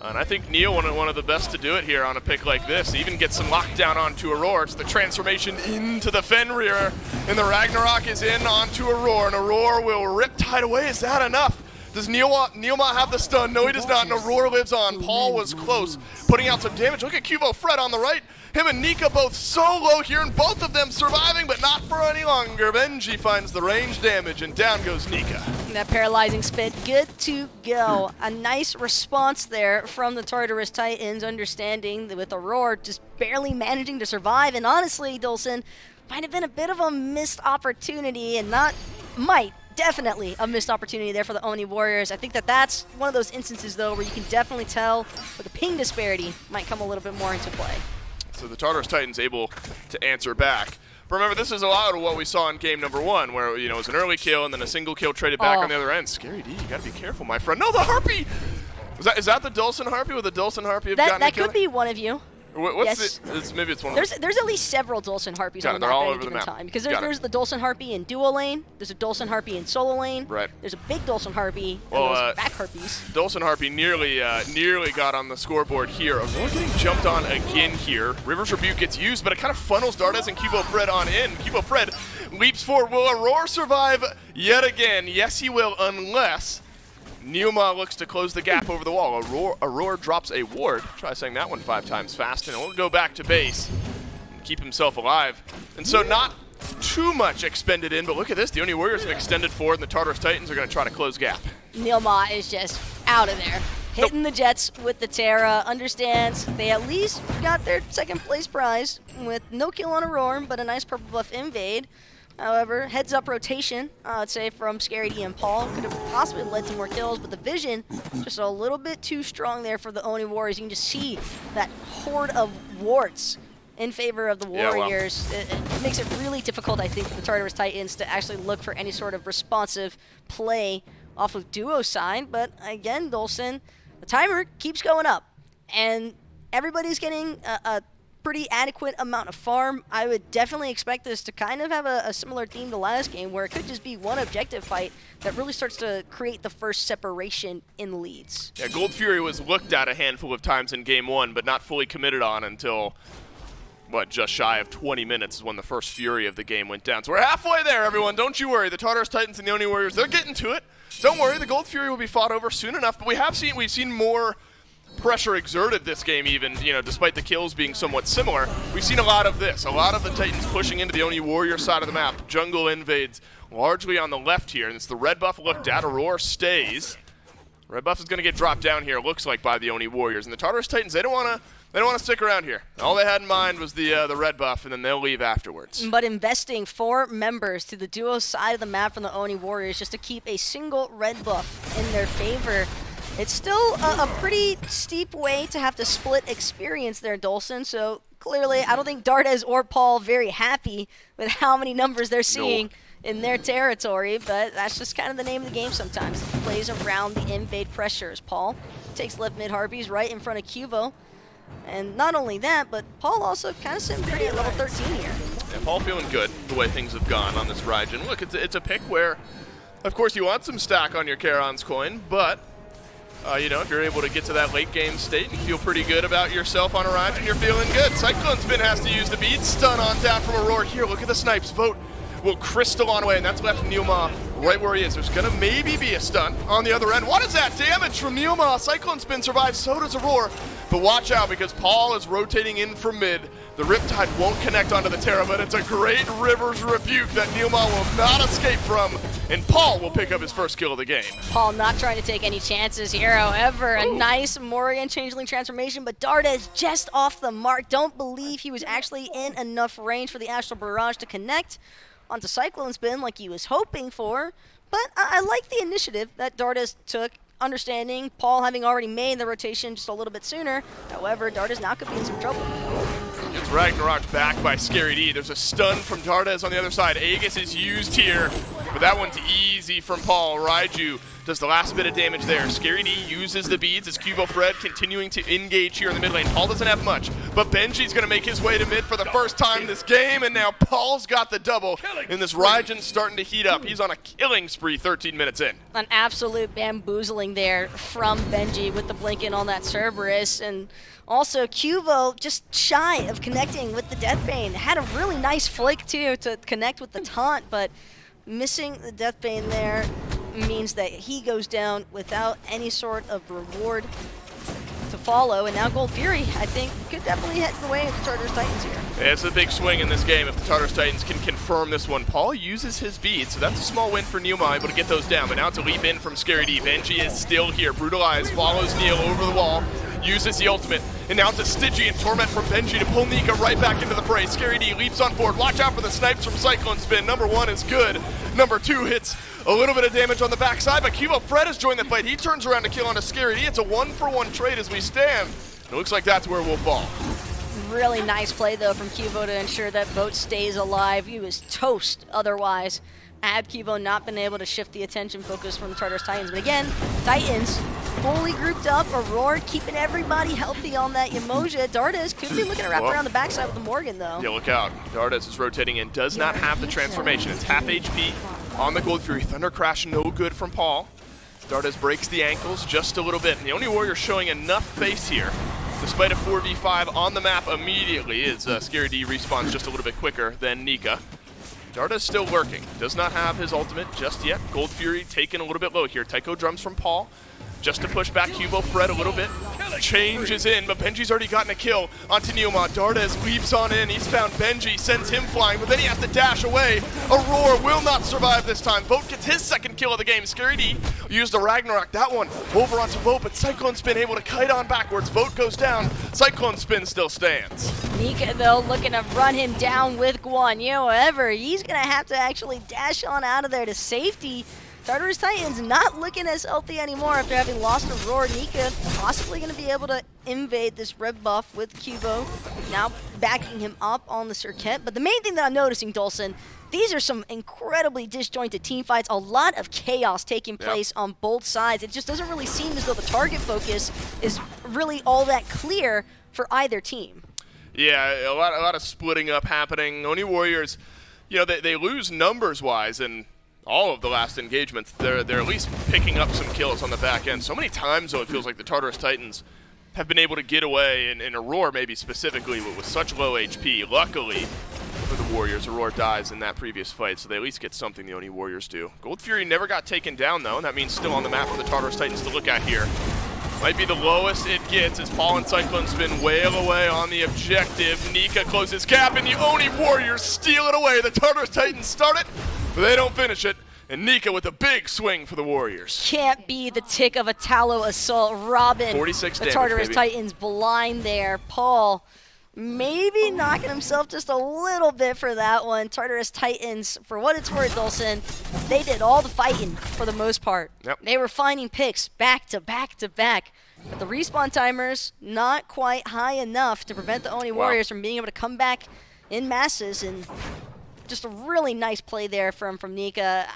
And I think Neil, one of the best to do it here on a pick like this, even get some lockdown onto Aurora. It's the transformation into the Fenrir, and the Ragnarok is in onto Aurora, and Aurora will riptide away. Is that enough? Does Neilma have the stun? No, he does not, and Aurora lives on. Paul was close, putting out some damage. Look at Cubo Fred on the right. Him and Nika both solo here, and both of them surviving, but not for any longer. Benji finds the range damage, and down goes Nika. That paralyzing spit, good to go. A nice response there from the Tartarus Titans, understanding that with Aurora just barely managing to survive. And honestly, Dolson, might have been a bit of a missed opportunity, and definitely a missed opportunity there for the Oni Warriors. I think that's one of those instances, though, where you can definitely tell where the ping disparity might come a little bit more into play. So the Tartarus Titans able to answer back. But remember, this is a lot of what we saw in game number 1, where it was an early kill and then a single kill traded back on the other end. Scary D, you gotta be careful, my friend. No, the Harpy! Is that the Dulcin Harpy? Would the Dulcin Harpy have gotten a kill? That could be one of you. What's yes. Maybe it's one of them. There's at least several Dulcin Harpies on the map at any given time. Because there's the Dulcin Harpy in duo lane, there's a Dulcin Harpy in solo lane, there's a big Dulcin Harpy, and those back Harpies. Dulcin Harpy nearly got on the scoreboard here. Aurora getting jumped on again here. River's Rebuke gets used, but it kind of funnels Dardes and Cubo Fred on in. Cubo Fred leaps forward. Will Aurora survive yet again? Yes, he will, unless Neilma looks to close the gap over the wall. Aurora drops a ward. Try saying that one 5 times fast, and he'll go back to base and keep himself alive. And so not too much expended in, but look at this. The Oni Warriors have extended forward, and the Tartarus Titans are going to try to close gap. Neilma is just out of there. Hitting the Jets with the Terra, understands they at least got their second place prize with no kill on Aurora, but a nice purple buff invade. However, heads up rotation, I'd say, from Scary D and Paul could have possibly led to more kills, but the vision just a little bit too strong there for the Oni Warriors. You can just see that horde of wards in favor of the Warriors. Yeah, well, it makes it really difficult, I think, for the Tartarus Titans to actually look for any sort of responsive play off of duo side. But again, Dolson, the timer keeps going up, and everybody's getting a pretty adequate amount of farm. I would definitely expect this to kind of have a similar theme to last game, where it could just be one objective fight that really starts to create the first separation in leads. Yeah, Gold Fury was looked at a handful of times in game 1, but not fully committed on until what, just shy of 20 minutes is when the first fury of the game went down. So we're halfway there, everyone. Don't you worry. The Tartarus Titans and the Oni Warriors, they're getting to it. Don't worry. The Gold Fury will be fought over soon enough. But we've seen more pressure exerted this game even, despite the kills being somewhat similar. We've seen a lot of this. A lot of the Titans pushing into the Oni Warrior side of the map. Jungle invades largely on the left here. And it's the red buff looked at. Aurora stays. Red buff is going to get dropped down here, it looks like, by the Oni Warriors. And the Tartarus Titans, they don't want to stick around here. All they had in mind was the red buff, and then they'll leave afterwards. But investing 4 members to the duo side of the map from the Oni Warriors just to keep a single red buff in their favor, it's still a pretty steep way to have to split experience there, Dolson. So clearly, I don't think Dardes or Paul very happy with how many numbers they're seeing in their territory, but that's just kind of the name of the game sometimes. It plays around the invade pressures. Paul takes left mid Harpies right in front of Cuvo. And not only that, but Paul also kind of sitting pretty at level 13 here. Yeah, Paul feeling good the way things have gone on this Raijin. Look, it's a pick where, of course, you want some stack on your Charon's coin, but if you're able to get to that late game state and feel pretty good about yourself on a Raijin, you're feeling good. Cyclone Spin has to use the beat. Stun on down from Aurora here. Look at the snipes. Vote will crystal on away, and that's left Neoma right where he is. There's gonna maybe be a stun on the other end. What is that damage from Neoma? Cyclone Spin survives, so does Aurora. But watch out, because Paul is rotating in from mid. The Riptide won't connect onto the Terra, but it's a great Rivers rebuke that Neoma will not escape from, and Paul will pick up his first kill of the game. Paul not trying to take any chances here, however. A nice Morrigan Changeling transformation, but Dardes just off the mark. Don't believe he was actually in enough range for the Astral Barrage to connect onto Cyclone Spin like he was hoping for, but I like the initiative that Dardes took, understanding Paul having already made the rotation just a little bit sooner. However, Dardes now could be in some trouble. It's Ragnarok back by Scary D. There's a stun from Dardes on the other side. Aegis is used here, but that one's easy from Paul. Raiju does the last bit of damage there. Scary D uses the beads as Cubo Fred continuing to engage here in the mid lane. Paul doesn't have much, but Benji's going to make his way to mid for the first time this game, and now Paul's got the double, and this Raijin's starting to heat up. He's on a killing spree 13 minutes in. An absolute bamboozling there from Benji with the blink in on that Cerberus, and also Cubo just shy of connecting with the Deathbane. Had a really nice flick too to connect with the taunt, but missing the Deathbane there means that he goes down without any sort of reward to follow, and now Gold Fury, I think, could definitely head the way of the Tartarus Titans here. Yeah, it's a big swing in this game if the Tartarus Titans can confirm this one. Paul uses his bead, so that's a small win for Neoma, able to get those down, but now it's a leap in from Scary D. Benji is still here. Brutalize follows Neil over the wall, uses the ultimate, and now it's a Stygian Torment from Benji to pull Nika right back into the fray. Scary D leaps on board. Watch out for the snipes from Cyclone Spin. Number 1 is good. Number 2 hits a little bit of damage on the backside, but Cubo Fred has joined the fight. He turns around to kill on a Scary D. It's a 1-for-1 trade as we stand. It looks like that's where we'll fall. Really nice play, though, from Cubo to ensure that Vote stays alive. He was toast otherwise, had Cubo not been able to shift the attention focus from the Tartarus Titans. But again, Titans fully grouped up. Aurora keeping everybody healthy on that Yemoja. Dardes could be looking to wrap around the backside with the Morgan, though. Yeah, look out. Dardes is rotating in, does not have the transformation. It's half HP on the Gold Fury. Thunder Crash, no good from Paul. Dardes breaks the ankles just a little bit, and the Oni Warrior showing enough face here, despite a 4v5 on the map immediately, as Scary D respawns just a little bit quicker than Nika. Dardes still lurking, does not have his ultimate just yet. Gold Fury taken a little bit low here. Taiko drums from Paul, just to push back Cubo Fred a little bit. Changes in, but Benji's already gotten a kill onto Neoma. Dardes leaps on in, he's found Benji, sends him flying, but then he has to dash away. Aurora will not survive this time. Vote gets his second kill of the game. Scary D used a Ragnarok, that one over onto Vote, but Cyclone Spin able to kite on backwards. Vote goes down, Cyclone Spin still stands. Nika, though, looking to run him down with Guan Yu. However, he's going to have to actually dash on out of there to safety. Tartarus Titans not looking as healthy anymore after having lost Aurora. Nika possibly going to be able to invade this red buff with Cubo, now backing him up on the Circuit. But the main thing that I'm noticing, Dolson, these are some incredibly disjointed team fights. A lot of chaos taking place on both sides. It just doesn't really seem as though the target focus is really all that clear for either team. Yeah, a lot of splitting up happening. Oni Warriors, they lose numbers-wise, and all of the last engagements, they're at least picking up some kills on the back end. So many times, though, it feels like the Tartarus Titans have been able to get away, and Aurora maybe specifically with such low HP. Luckily for the Warriors, Aurora dies in that previous fight, so they at least get something the Oni Warriors do. Gold Fury never got taken down, though, and that means still on the map for the Tartarus Titans to look at here. Might be the lowest it gets as Paul and Cyclone Spin wail away on the objective. Nika closes gap, and the Oni Warriors steal it away. The Tartarus Titans start it, but they don't finish it. And Nika with a big swing for the Warriors. Can't be the tick of a Tallow Assault. Robin, 46 the damage, Tartarus baby. Titans blind there. Paul maybe knocking himself just a little bit for that one. Tartarus Titans, for what it's worth, Olsen, they did all the fighting for the most part. Yep. They were finding picks back to back to back. But the respawn timers not quite high enough to prevent the Oni Warriors from being able to come back in masses, and just a really nice play there from Nika.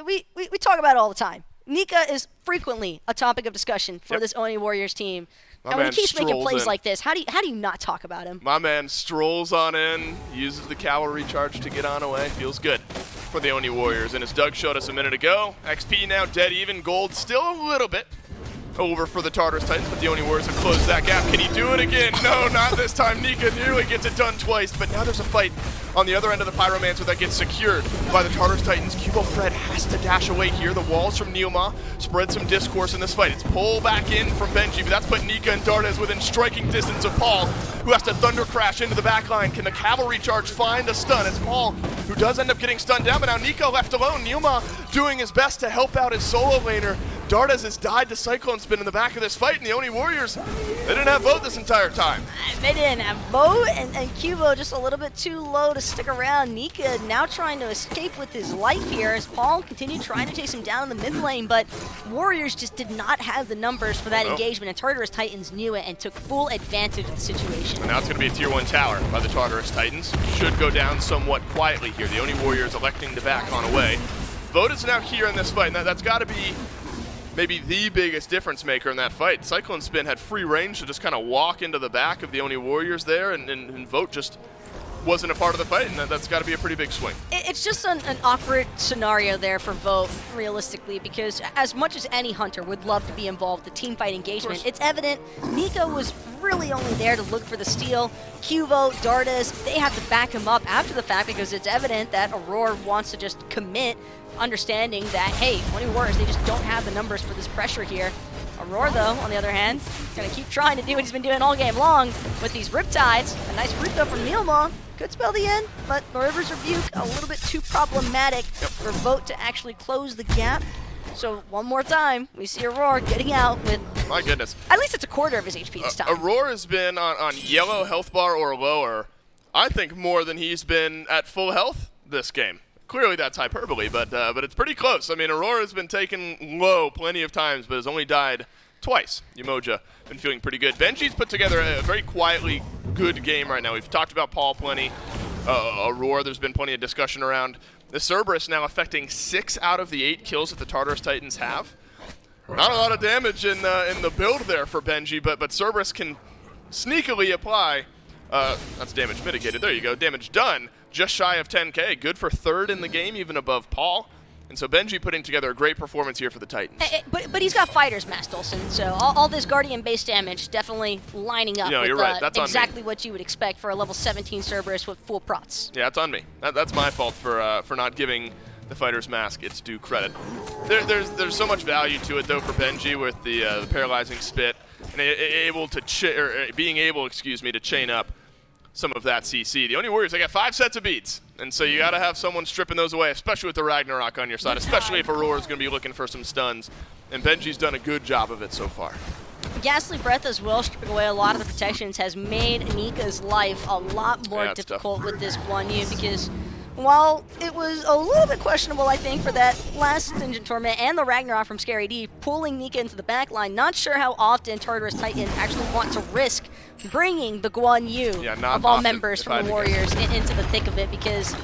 We talk about it all the time. Nika is frequently a topic of discussion for this Oni Warriors team. My And when man he keeps making strolls plays in. like this, how do you not talk about him? My man strolls on in, uses the cavalry charge to get on away. Feels good for the Oni Warriors. And as Doug showed us a minute ago, XP now dead even, gold still a little bit over for the Tartarus Titans, but the Oni Warriors have closed that gap. Can he do it again? No, not this time. Nika nearly gets it done twice, but now there's a fight on the other end of the Pyromancer that gets secured by the Tartarus Titans. Cubo Fred has to dash away here. The walls from Neoma spread some discourse in this fight. It's pull back in from Benji, but that's put Nika and Dardes within striking distance of Paul, who has to thunder crash into the back line. Can the cavalry charge find a stun? It's Paul who does end up getting stunned down, but now Nika left alone. Neoma doing his best to help out his solo laner. Dardes has died to Cyclone Spin in the back of this fight, and the Oni Warriors, they didn't have both this entire time. They didn't have Bo and Cubo just a little bit too low to stick around. Nika now trying to escape with his life here as Paul continued trying to chase him down in the mid lane, but Warriors just did not have the numbers for that engagement, and Tartarus Titans knew it and took full advantage of the situation. And now it's going to be a tier 1 tower by the Tartarus Titans. Should go down somewhat quietly here. The Oni Warriors electing to back on away. Vote is now here in this fight, and that's got to be maybe the biggest difference maker in that fight. Cyclone Spin had free range to just kind of walk into the back of the Oni Warriors there, and Vote just wasn't a part of the fight, and that's got to be a pretty big swing. It's just an awkward scenario there for Vote, realistically, because as much as any hunter would love to be involved in the team fight engagement, it's evident Nika was really only there to look for the steal. Cubo, Dardes, they have to back him up after the fact because it's evident that Aurora wants to just commit, understanding that, hey, Oni Warriors, they just don't have the numbers for this pressure here. Aurora, though, on the other hand, is going to keep trying to do what he's been doing all game long with these Riptides. A nice root, though, from Neoma. Could spell the end, but the River's Rebuke a little bit too problematic for Vote to actually close the gap. So one more time, we see Aurora getting out with, My goodness. at least it's a quarter of his HP this time. Aurora's been on yellow health bar or lower, I think, more than he's been at full health this game. Clearly that's hyperbole, but it's pretty close. I mean, Aurora's been taken low plenty of times, but has only died twice. Umoja been feeling pretty good. Benji's put together a very quietly good game right now. We've talked about Paul plenty. Aurora, there's been plenty of discussion around. The Cerberus now affecting 6 out of the 8 kills that the Tartarus Titans have. Not a lot of damage in the build there for Benji, but Cerberus can sneakily apply. That's damage mitigated. There you go. Damage done. Just shy of 10k. Good for 3rd in the game, even above Paul. And so Benji putting together a great performance here for the Titans. But he's got Fighter's Mask, Olsen, so all this Guardian base damage definitely lining up No, with you're right. That's on me. exactly what you would expect for a level 17 Cerberus with full prots. Yeah, it's on me. That's my fault for not giving the Fighter's Mask its due credit. There's so much value to it, though, for Benji with the paralyzing spit and being able to chain up some of that CC. The Oni Warriors, they got 5 sets of beads, and so you got to have someone stripping those away, especially with the Ragnarok on your side, especially if Aurora's going to be looking for some stuns, and Benji's done a good job of it so far. Ghastly Breath as well, stripping away a lot of the protections, has made Nika's life a lot more difficult with this Guan Yu, because while it was a little bit questionable, I think, for that last Dungeon Torment and the Ragnarok from Scary D, pulling Nika into the back line, not sure how often Tartarus Titans actually want to risk bringing the Guan Yu of all members from the Warriors into the thick of it, because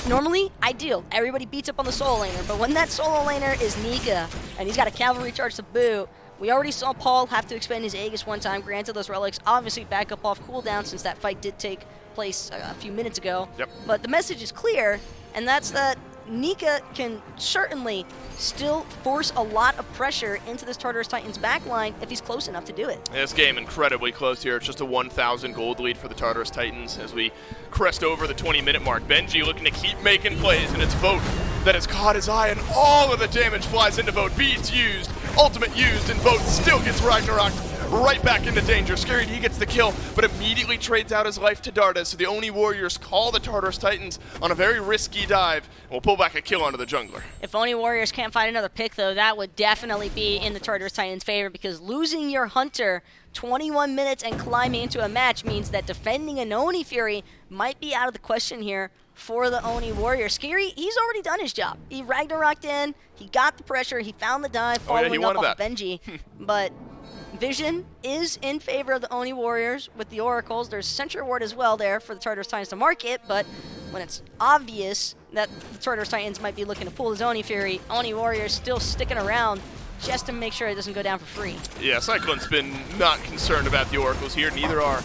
normally, ideal, everybody beats up on the solo laner, but when that solo laner is Nika, and he's got a cavalry charge to boot, we already saw Paul have to expend his Aegis one time, granted those relics obviously back up off cooldown since that fight did take place a few minutes ago. Yep. But the message is clear, and that's that Nika can certainly still force a lot of pressure into this Tartarus Titans backline if he's close enough to do it. This game incredibly close here. It's just a 1,000 gold lead for the Tartarus Titans as we crest over the 20-minute mark. Benji looking to keep making plays, and it's Vote that has caught his eye, and all of the damage flies into Vote. Beats used, ultimate used, and Vote still gets Ragnarok right back into danger. Scary D gets the kill, but immediately trades out his life to Dardas. So the Oni Warriors call the Tartarus Titans on a very risky dive, and will pull back a kill onto the jungler. If Oni Warriors can't find another pick, though, that would definitely be in the Tartarus Titans' favor, because losing your Hunter 21 minutes and climbing into a match means that defending an Oni Fury might be out of the question here for the Oni Warriors. Scary, he's already done his job. He Ragnaroked in, he got the pressure, he found the dive following up off Benji, but Vision is in favor of the Oni Warriors with the Oracles. There's Sentry Ward as well there for the Tartarus Titans to market, but when it's obvious that the Tartarus Titans might be looking to pull his Oni Fury, Oni Warriors still sticking around just to make sure it doesn't go down for free. Yeah, Cyclone's been not concerned about the Oracles here. Neither are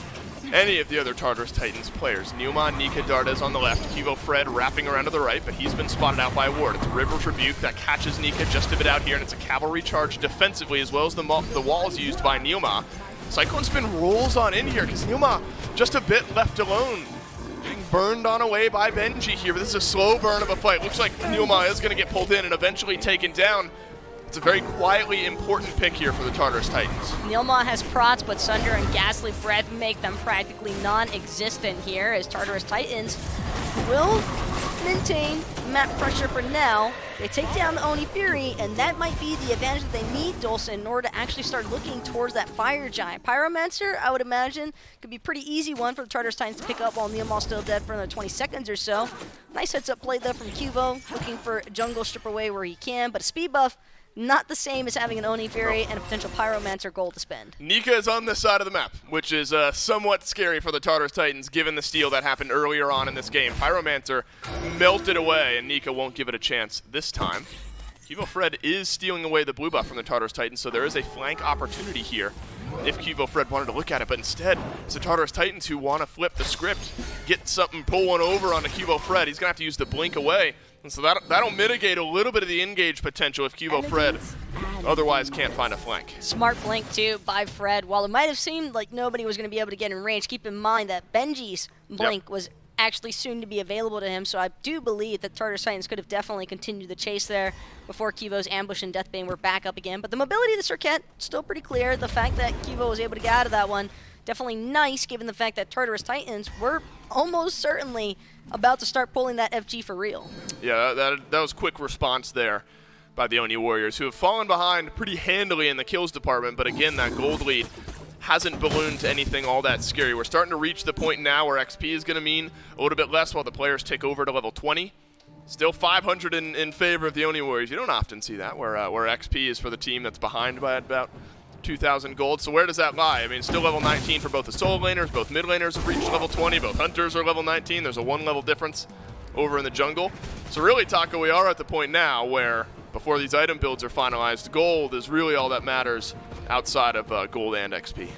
any of the other Tartarus Titans players. Newmon, Nika, Dardas on the left, Kivo Fred wrapping around to the right, but he's been spotted out by a ward. It's River's Rebuke that catches Nika just a bit out here, and it's a cavalry charge defensively as well as the walls used by Neoma. Cyclone Spin rolls on in here because Neoma just a bit left alone. Getting burned on away by Benji here, but this is a slow burn of a fight. Looks like Neoma is going to get pulled in and eventually taken down. It's a very quietly important pick here for the Tartarus Titans. Nilma has prots, but Sunder and Ghastly Breath make them practically non-existent here, as Tartarus Titans will maintain map pressure for now. They take down the Oni Fury, and that might be the advantage that they need, Dolson, in order to actually start looking towards that Fire Giant. Pyromancer, I would imagine, could be a pretty easy one for the Tartarus Titans to pick up while Neomal's still dead for another 20 seconds or so. Nice heads-up play there from Cubo, looking for Jungle Strip away where he can, but a speed buff, not the same as having an Oni Fury and a potential Pyromancer gold to spend. Nika is on this side of the map, which is somewhat scary for the Tartarus Titans given the steal that happened earlier on in this game. Pyromancer melted away, and Nika won't give it a chance this time. Cubo Fred is stealing away the blue buff from the Tartarus Titans, so there is a flank opportunity here if Cubo Fred wanted to look at it, but instead it's the Tartarus Titans who want to flip the script, get something, pull one over onto Cubo Fred. He's going to have to use the blink away. And so that'll mitigate a little bit of the engage potential if Cubo Fred otherwise can't find a flank. Smart blink, too, by Fred. While it might have seemed like nobody was going to be able to get in range, keep in mind that Benji's blink was actually soon to be available to him, so I do believe that Tartarus Titans could have definitely continued the chase there before Cubo's ambush and Deathbane were back up again. But the mobility of the Circuit, still pretty clear. The fact that Cubo was able to get out of that one, definitely nice, given the fact that Tartarus Titans were almost certainly about to start pulling that FG for real. Yeah, that was quick response there by the Oni Warriors, who have fallen behind pretty handily in the kills department, but again, that gold lead hasn't ballooned to anything all that scary. We're starting to reach the point now where XP is going to mean a little bit less while the players tick over to level 20. Still 500 in favor of the Oni Warriors. You don't often see that, where XP is for the team that's behind by about 2,000 gold. So where does that lie? I mean, still level 19 for both the solo laners, both mid laners have reached level 20, both hunters are level 19. There's a 1 level difference over in the jungle. So really, Taco, we are at the point now where before these item builds are finalized, gold is really all that matters outside of gold and XP.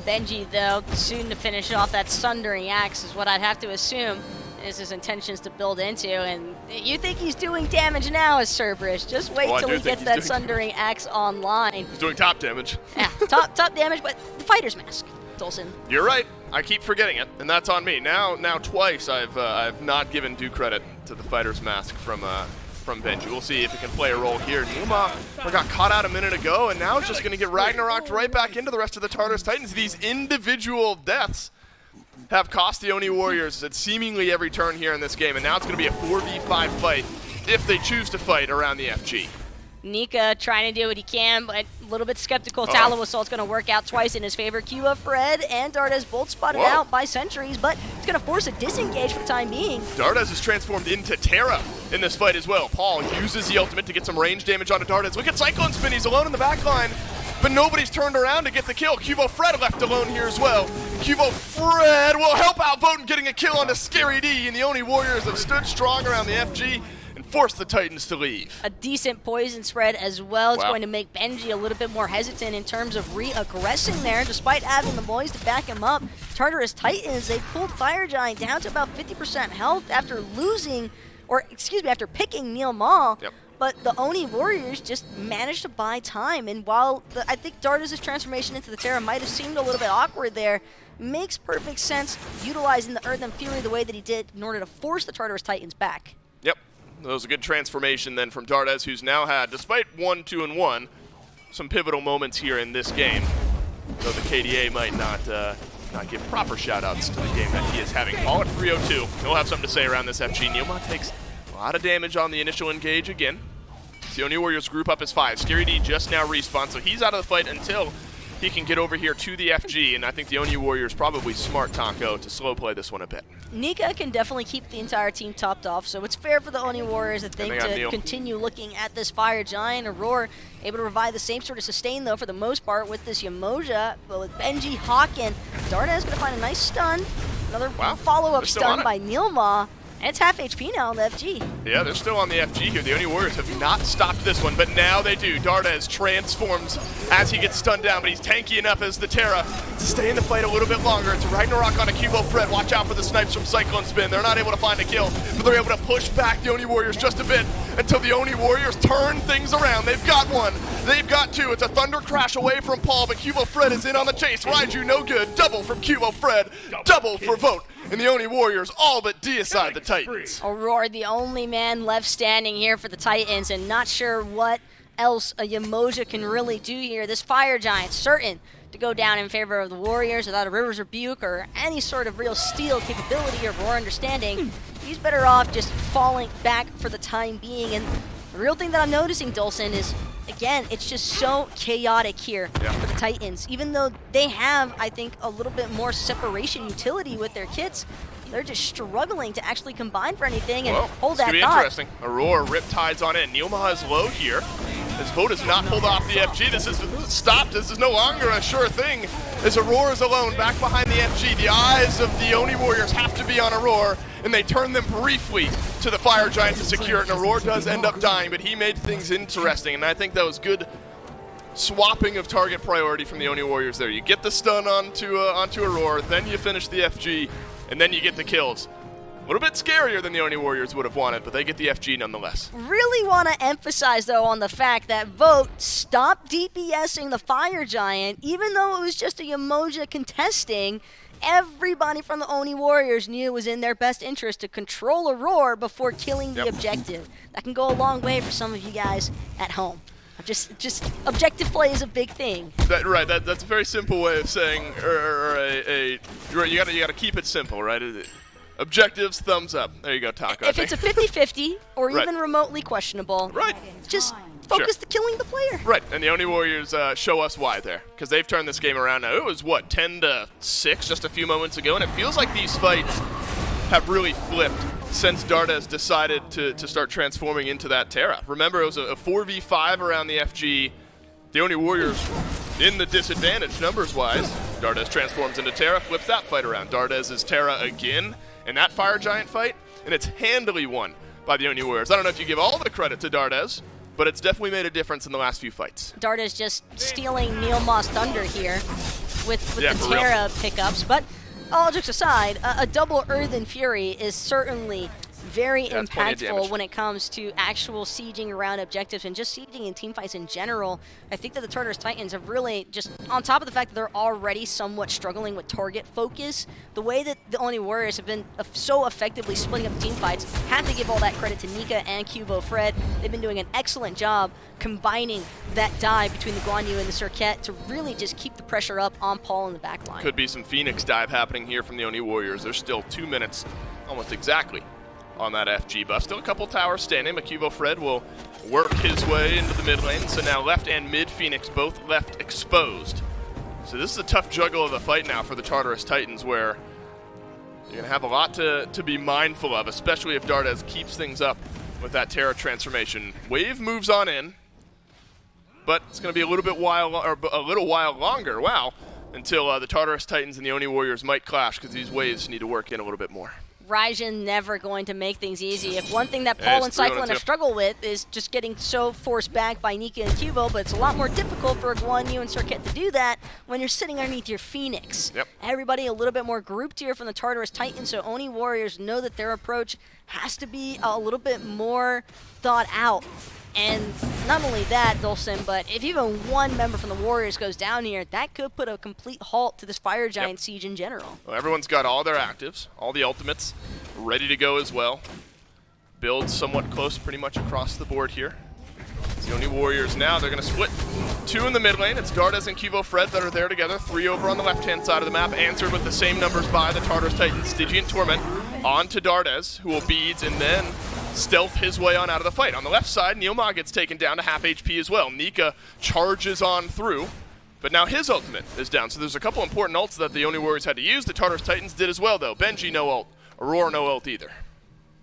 Benji, though, soon to finish off that Sundering Axe is what I'd have to assume is his intentions to build into, and you think he's doing damage now as Cerberus. Just wait till he gets that Sundering Axe online. He's doing top damage. Yeah, top damage, but the Fighter's Mask, Dolson. You're right. I keep forgetting it, and that's on me. Now twice I've not given due credit to the Fighter's Mask from Benji. We'll see if it can play a role here. Numa got caught out a minute ago, and now is just going to get Ragnaroked right back into the rest of the Tartarus Titans. These individual deaths have cost the Oni Warriors at seemingly every turn here in this game, and now it's going to be a 4v5 fight if they choose to fight around the FG. Nika trying to do what he can, but a little bit skeptical. Tallow Assault's going to work out twice in his favor. Cuba, Fred, and Dardas both spotted out by sentries, but it's going to force a disengage for the time being. Dardas is transformed into Terra in this fight as well. Paul uses the ultimate to get some range damage onto Dardas. Look at Cyclone Spin, he's alone in the back line, but nobody's turned around to get the kill. Cubo Fred left alone here as well. Cubo Fred will help out Voten getting a kill onto Scary D, and the Oni Warriors have stood strong around the FG and forced the Titans to leave. A decent poison spread as well. It's going to make Benji a little bit more hesitant in terms of re-aggressing there, despite having the boys to back him up. Tartarus Titans, they pulled Fire Giant down to about 50% health after losing or excuse me, after picking Neil Ma. Yep. But the Oni Warriors just managed to buy time, and while I think Tartarus' transformation into the Terra might have seemed a little bit awkward there, makes perfect sense utilizing the Earth and Fury the way that he did in order to force the Tartarus Titans back. Yep. That was a good transformation then from Dardes, who's now had, despite 1-2-1, some pivotal moments here in this game. Though the KDA might not give proper shout-outs to the game that he is having. All at 302. He'll have something to say around this FG. Neilma takes a lot of damage on the initial engage again. The Oni Warriors group up as 5. Scary D just now respawned, so he's out of the fight until he can get over here to the FG, and I think the Oni Warriors probably smart, Taco, to slow play this one a bit. Nika can definitely keep the entire team topped off, so it's fair for the Oni Warriors, I think, to continue looking at this Fire Giant. Aurora able to provide the same sort of sustain, though, for the most part with this Yamoja. But with Benji, Hawken, Darnaz going to find a nice stun. Another follow-up stun by Neilma. And it's half HP now on the FG. Yeah, they're still on the FG here. The Oni Warriors have not stopped this one, but now they do. Dardes transforms as he gets stunned down, but he's tanky enough as the Terra to stay in the fight a little bit longer. It's Ragnarok on a Cubo Fred. Watch out for the snipes from Cyclone Spin. They're not able to find a kill, but they're able to push back the Oni Warriors just a bit until the Oni Warriors turn things around. They've got one. They've got two. It's a Thunder Crash away from Paul, but Cubo Fred is in on the chase. Raiju no good. Double from Cubo Fred. Double for Vote. And the Oni Warriors all but deicide the Titans. Aurora, the only man left standing here for the Titans, and not sure what else a Yamoja can really do here. This Fire Giant certain to go down in favor of the Warriors without a River's Rebuke or any sort of real steal capability or Aurora understanding. He's better off just falling back for the time being. And the real thing that I'm noticing, Dolson, is again, it's just so chaotic here for the Titans. Even though they have, I think, a little bit more separation utility with their kits, they're just struggling to actually combine for anything and hold that thought. It's going to be interesting. Aurora Riptide's on in. Neilma is low here. As Vote has not pulled off the FG. This is stopped. This is no longer a sure thing. As Aurora's alone back behind the FG, the eyes of the Oni Warriors have to be on Aurora, and they turn them briefly to the Fire Giant to secure it, and Aurora does end up dying, but he made things interesting, and I think that was good swapping of target priority from the Oni Warriors there. You get the stun onto Aurora, then you finish the FG, and then you get the kills. A little bit scarier than the Oni Warriors would have wanted, but they get the FG nonetheless. Really want to emphasize, though, on the fact that Vote stopped DPSing the Fire Giant, even though it was just a Yamoja contesting. Everybody from the Oni Warriors knew it was in their best interest to control Aurora before killing the objective. That can go a long way for some of you guys at home. Just objective play is a big thing. That's a very simple way of saying, you gotta keep it simple, right? Objectives, thumbs up. There you go, Taco. If it's a 50-50 or even remotely questionable, just focus the killing the player. Right, and the Oni Warriors show us why there, because they've turned this game around now. It was, 10-6 just a few moments ago, and it feels like these fights have really flipped since Dardes decided to start transforming into that Terra. Remember, it was a 4v5 around the FG. The Oni Warriors in the disadvantage numbers-wise. Dardes transforms into Terra, flips that fight around. Dardes is Terra again in that Fire Giant fight, and it's handily won by the Oni Warriors. I don't know if you give all the credit to Dardes, but it's definitely made a difference in the last few fights. Dardes just stealing Neil Moss Thunder here with the Terra pickups, but all jokes aside, a double Earthen Fury is certainly very impactful when it comes to actual sieging around objectives and just sieging in teamfights in general. I think that the Tartarus Titans have really just, on top of the fact that they're already somewhat struggling with target focus, the way that the Oni Warriors have been so effectively splitting up teamfights, have to give all that credit to Nika and Cubo Fred. They've been doing an excellent job combining that dive between the Guan Yu and the Circuit to really just keep the pressure up on Paul in the back line. Could be some Phoenix dive happening here from the Oni Warriors. There's still 2 minutes, almost exactly, on that FG buff. Still a couple towers standing. Makubo Fred will work his way into the mid lane. So now left and mid Phoenix both left exposed. So this is a tough juggle of the fight now for the Tartarus Titans, where you're going to have a lot to be mindful of, especially if Dardes keeps things up with that Terra transformation. Wave moves on in, but it's going to be a little while longer. Wow. Until the Tartarus Titans and the Oni Warriors might clash, because these waves need to work in a little bit more. Raijin never going to make things easy. If one thing that Paul and it's 3-2. Cyclone have struggled with is just getting so forced back by Nika and Cubo, but it's a lot more difficult for Guan Yu and Circuit to do that when you're sitting underneath your Phoenix. Yep. Everybody a little bit more grouped here from the Tartarus Titans, so Oni Warriors know that their approach has to be a little bit more thought out. And not only that, Dolson, but if even one member from the Warriors goes down here, that could put a complete halt to this Fire Giant siege in general. Well, everyone's got all their actives, all the ultimates, ready to go as well. Build somewhat close pretty much across the board here. It's the Oni Warriors now. They're going to split 2 in the mid lane. It's Dardes and Cubo Fred that are there together. 3 over on the left-hand side of the map, answered with the same numbers by the Tartarus Titans. Stygian Torment on to Dardes, who will beads and then stealth his way on out of the fight. On the left side, Neilma gets taken down to half HP as well. Nika charges on through, but now his ultimate is down. So there's a couple important ults that the Oni Warriors had to use. The Tartarus Titans did as well, though. Benji, no ult. Aurora, no ult either.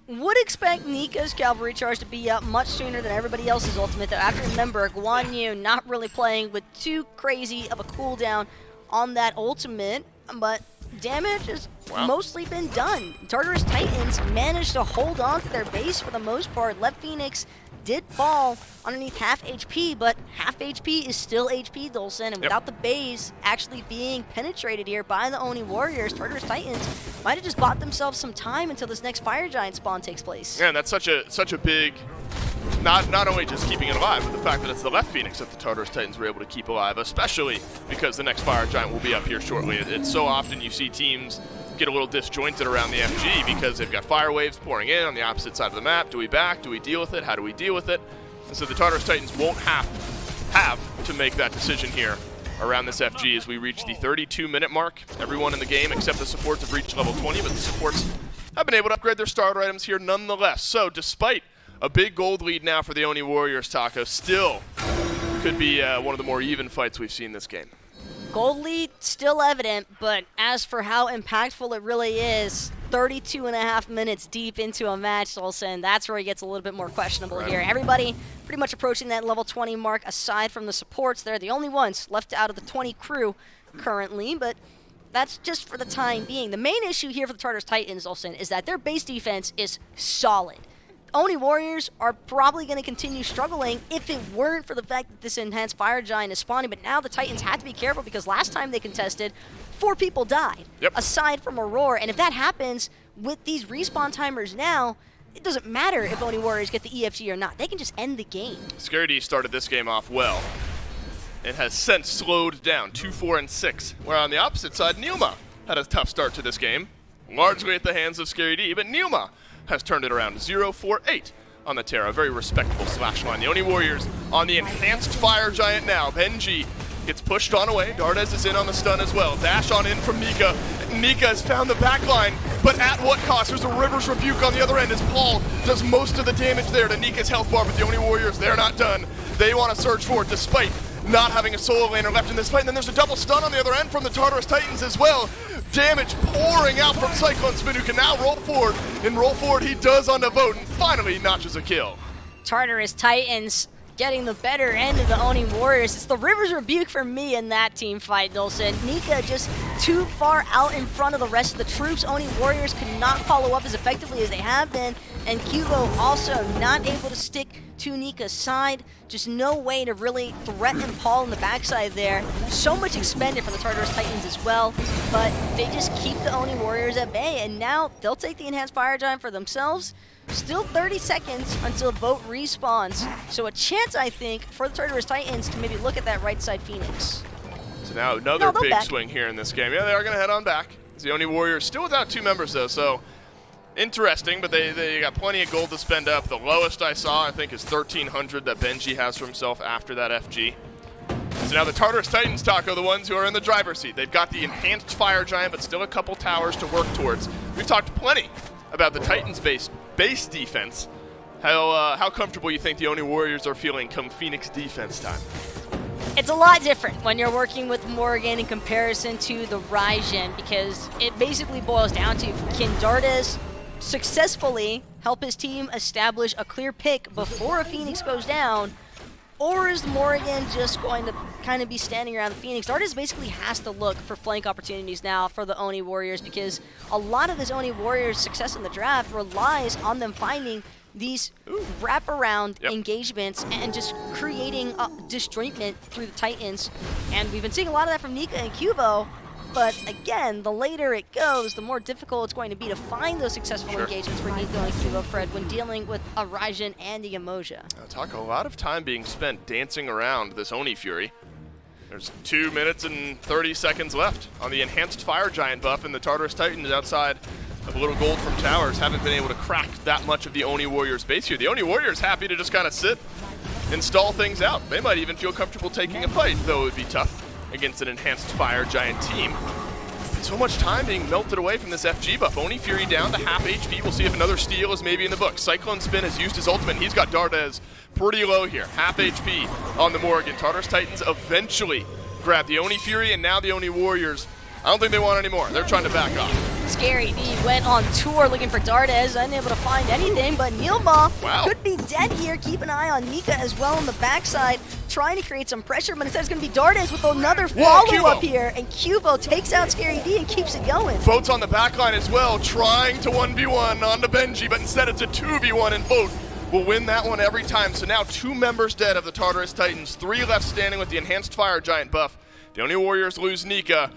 Would expect Nika's cavalry charge to be up much sooner than everybody else's ultimate, though. I have to remember, Guan Yu not really playing with too crazy of a cooldown on that ultimate, but damage has mostly been done. Tartarus Titans managed to hold on to their base for the most part. Left Phoenix did fall underneath half HP, but half HP is still HP, Dolson, and without the base actually being penetrated here by the Oni Warriors, Tartarus Titans might have just bought themselves some time until this next Fire Giant spawn takes place. Yeah, and that's such a big, not only just keeping it alive, but the fact that it's the left Phoenix that the Tartarus Titans were able to keep alive, especially because the next Fire Giant will be up here shortly. It's so often you see teams get a little disjointed around the FG because they've got fire waves pouring in on the opposite side of the map. Do we back? Do we deal with it? How do we deal with it? And so the Tartarus Titans won't have to make that decision here around this FG as we reach the 32-minute mark. Everyone in the game except the supports have reached level 20, but the supports have been able to upgrade their starter items here nonetheless. So despite a big gold lead now for the Oni Warriors, Taco, still could be one of the more even fights we've seen this game. Gold lead still evident, but as for how impactful it really is, 32.5 minutes deep into a match, Olsen, that's where it gets a little bit more questionable here. Everybody pretty much approaching that level 20 mark aside from the supports. They're the only ones left out of the 20 crew currently, but that's just for the time being. The main issue here for the Tartarus Titans, Olsen, is that their base defense is solid. Oni Warriors are probably going to continue struggling if it weren't for the fact that this enhanced Fire Giant is spawning, but now the Titans have to be careful because last time they contested, 4 people died, aside from Aurora, and if that happens with these respawn timers now, it doesn't matter if Oni Warriors get the EFG or not. They can just end the game. Scary D started this game off well. It has since slowed down, 2-4 and 6, where on the opposite side, Neilma had a tough start to this game, largely at the hands of Scary D, but Neilma has turned it around 0-4-8 on the Terra. Very respectable slash line. The Oni Warriors on the enhanced Fire Giant now. Benji gets pushed on away. Dardes is in on the stun as well. Dash on in from Nika. Nika has found the back line, but at what cost? There's a River's Rebuke on the other end as Paul does most of the damage there to Nika's health bar, but the Oni Warriors, they're not done. They want to surge forward despite not having a solo laner left in this fight. And then there's a double stun on the other end from the Tartarus Titans as well. Damage pouring out from Cyclone Spin, who can now roll forward. And roll forward he does on the vote and finally notches a kill. Tartarus Titans getting the better end of the Oni Warriors. It's the River's Rebuke for me in that team fight, Dolson. Nika just too far out in front of the rest of the troops. Oni Warriors could not follow up as effectively as they have been. And Cubo also not able to stick to Nika's side. Just no way to really threaten Paul in the backside there. So much expended from the Tartarus Titans as well, but they just keep the Oni Warriors at bay, and now they'll take the Enhanced Fire Giant for themselves. Still 30 seconds until Vote respawns, so a chance, I think, for the Tartarus Titans to maybe look at that right side Phoenix. So now another big swing here in this game. Yeah, they are going to head on back. The Oni Warriors still without 2 members, though, so interesting, but they got plenty of gold to spend up. The lowest I saw, I think, is 1,300 that Benji has for himself after that FG. So now the Tartarus Titans, Taco, the ones who are in the driver's seat. They've got the enhanced Fire Giant, but still a couple towers to work towards. We've talked plenty about the Titans' base defense. How comfortable you think the Oni Warriors are feeling come Phoenix defense time? It's a lot different when you're working with Morgan in comparison to the Raijin, because it basically boils down to, can Dardes successfully help his team establish a clear pick before a Phoenix goes down, Or is Morrigan just going to kind of be standing around the Phoenix? Dardas basically has to look for flank opportunities now for the Oni Warriors, because a lot of this Oni Warriors' success in the draft relies on them finding these wraparound engagements and just creating disjointment through the Titans. And we've been seeing a lot of that from Nika and Cubo. But again, the later it goes, the more difficult it's going to be to find those successful engagements for Nico and Cubo Fred when dealing with a Raijin and a Yamoja. Taco, a lot of time being spent dancing around this Oni Fury. There's 2 minutes and 30 seconds left on the enhanced Fire Giant buff, and the Tartarus Titans outside of a little gold from towers haven't been able to crack that much of the Oni Warriors base here. The Oni Warriors happy to just kind of sit and stall things out. They might even feel comfortable taking a fight, though it would be tough against an enhanced Fire Giant team. And so much time being melted away from this FG buff. Oni Fury down to half HP. We'll see if another steal is maybe in the book. Cyclone Spin has used his ultimate. He's got Dardas pretty low here. Half HP on the Morrigan. Tartarus Titans eventually grab the Oni Fury, and now the Oni Warriors, I don't think they want any more. They're trying to back off. Scary D went on tour looking for Dardas, unable to find anything, but Neilma could be dead here. Keep an eye on Nika as well on the backside, trying to create some pressure, but instead it's going to be Dardas with another follow-up here, and Cubo takes out Scary D and keeps it going. Vote's on the backline as well, trying to 1v1 onto Benji, but instead it's a 2v1, and Vote will win that one every time. So now 2 members dead of the Tartarus Titans, 3 left standing with the enhanced Fire Giant buff. The Oni Warriors lose Nika.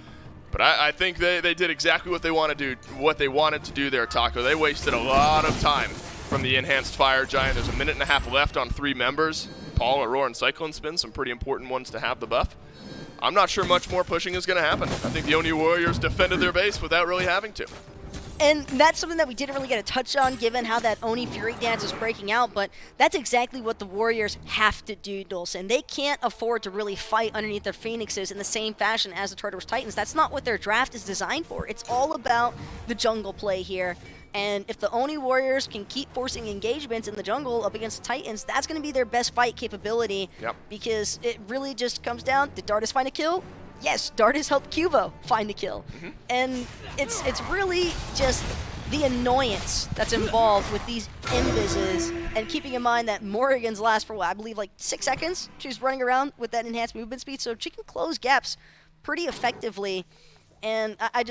But I think they did exactly what they wanted to do there, Taco. They wasted a lot of time from the enhanced Fire Giant. There's a minute and a half left on 3 members. Paul, Aurora, and Cyclone Spin, some pretty important ones to have the buff. I'm not sure much more pushing is going to happen. I think the Oni Warriors defended their base without really having to. And that's something that we didn't really get a touch on given how that Oni Fury dance is breaking out, but that's exactly what the Warriors have to do, Dolson. They can't afford to really fight underneath their Phoenixes in the same fashion as the Tartarus Titans. That's not what their draft is designed for. It's all about the jungle play here. And if the Oni Warriors can keep forcing engagements in the jungle up against the Titans, that's going to be their best fight capability. Because it really just comes down, did Dardas find a kill? Yes, Dardas helped Cubo find the kill. And it's really just the annoyance that's involved with these invises, and keeping in mind that Morrigan's lasts for, I believe, like 6 seconds. She's running around with that enhanced movement speed, so she can close gaps pretty effectively. And I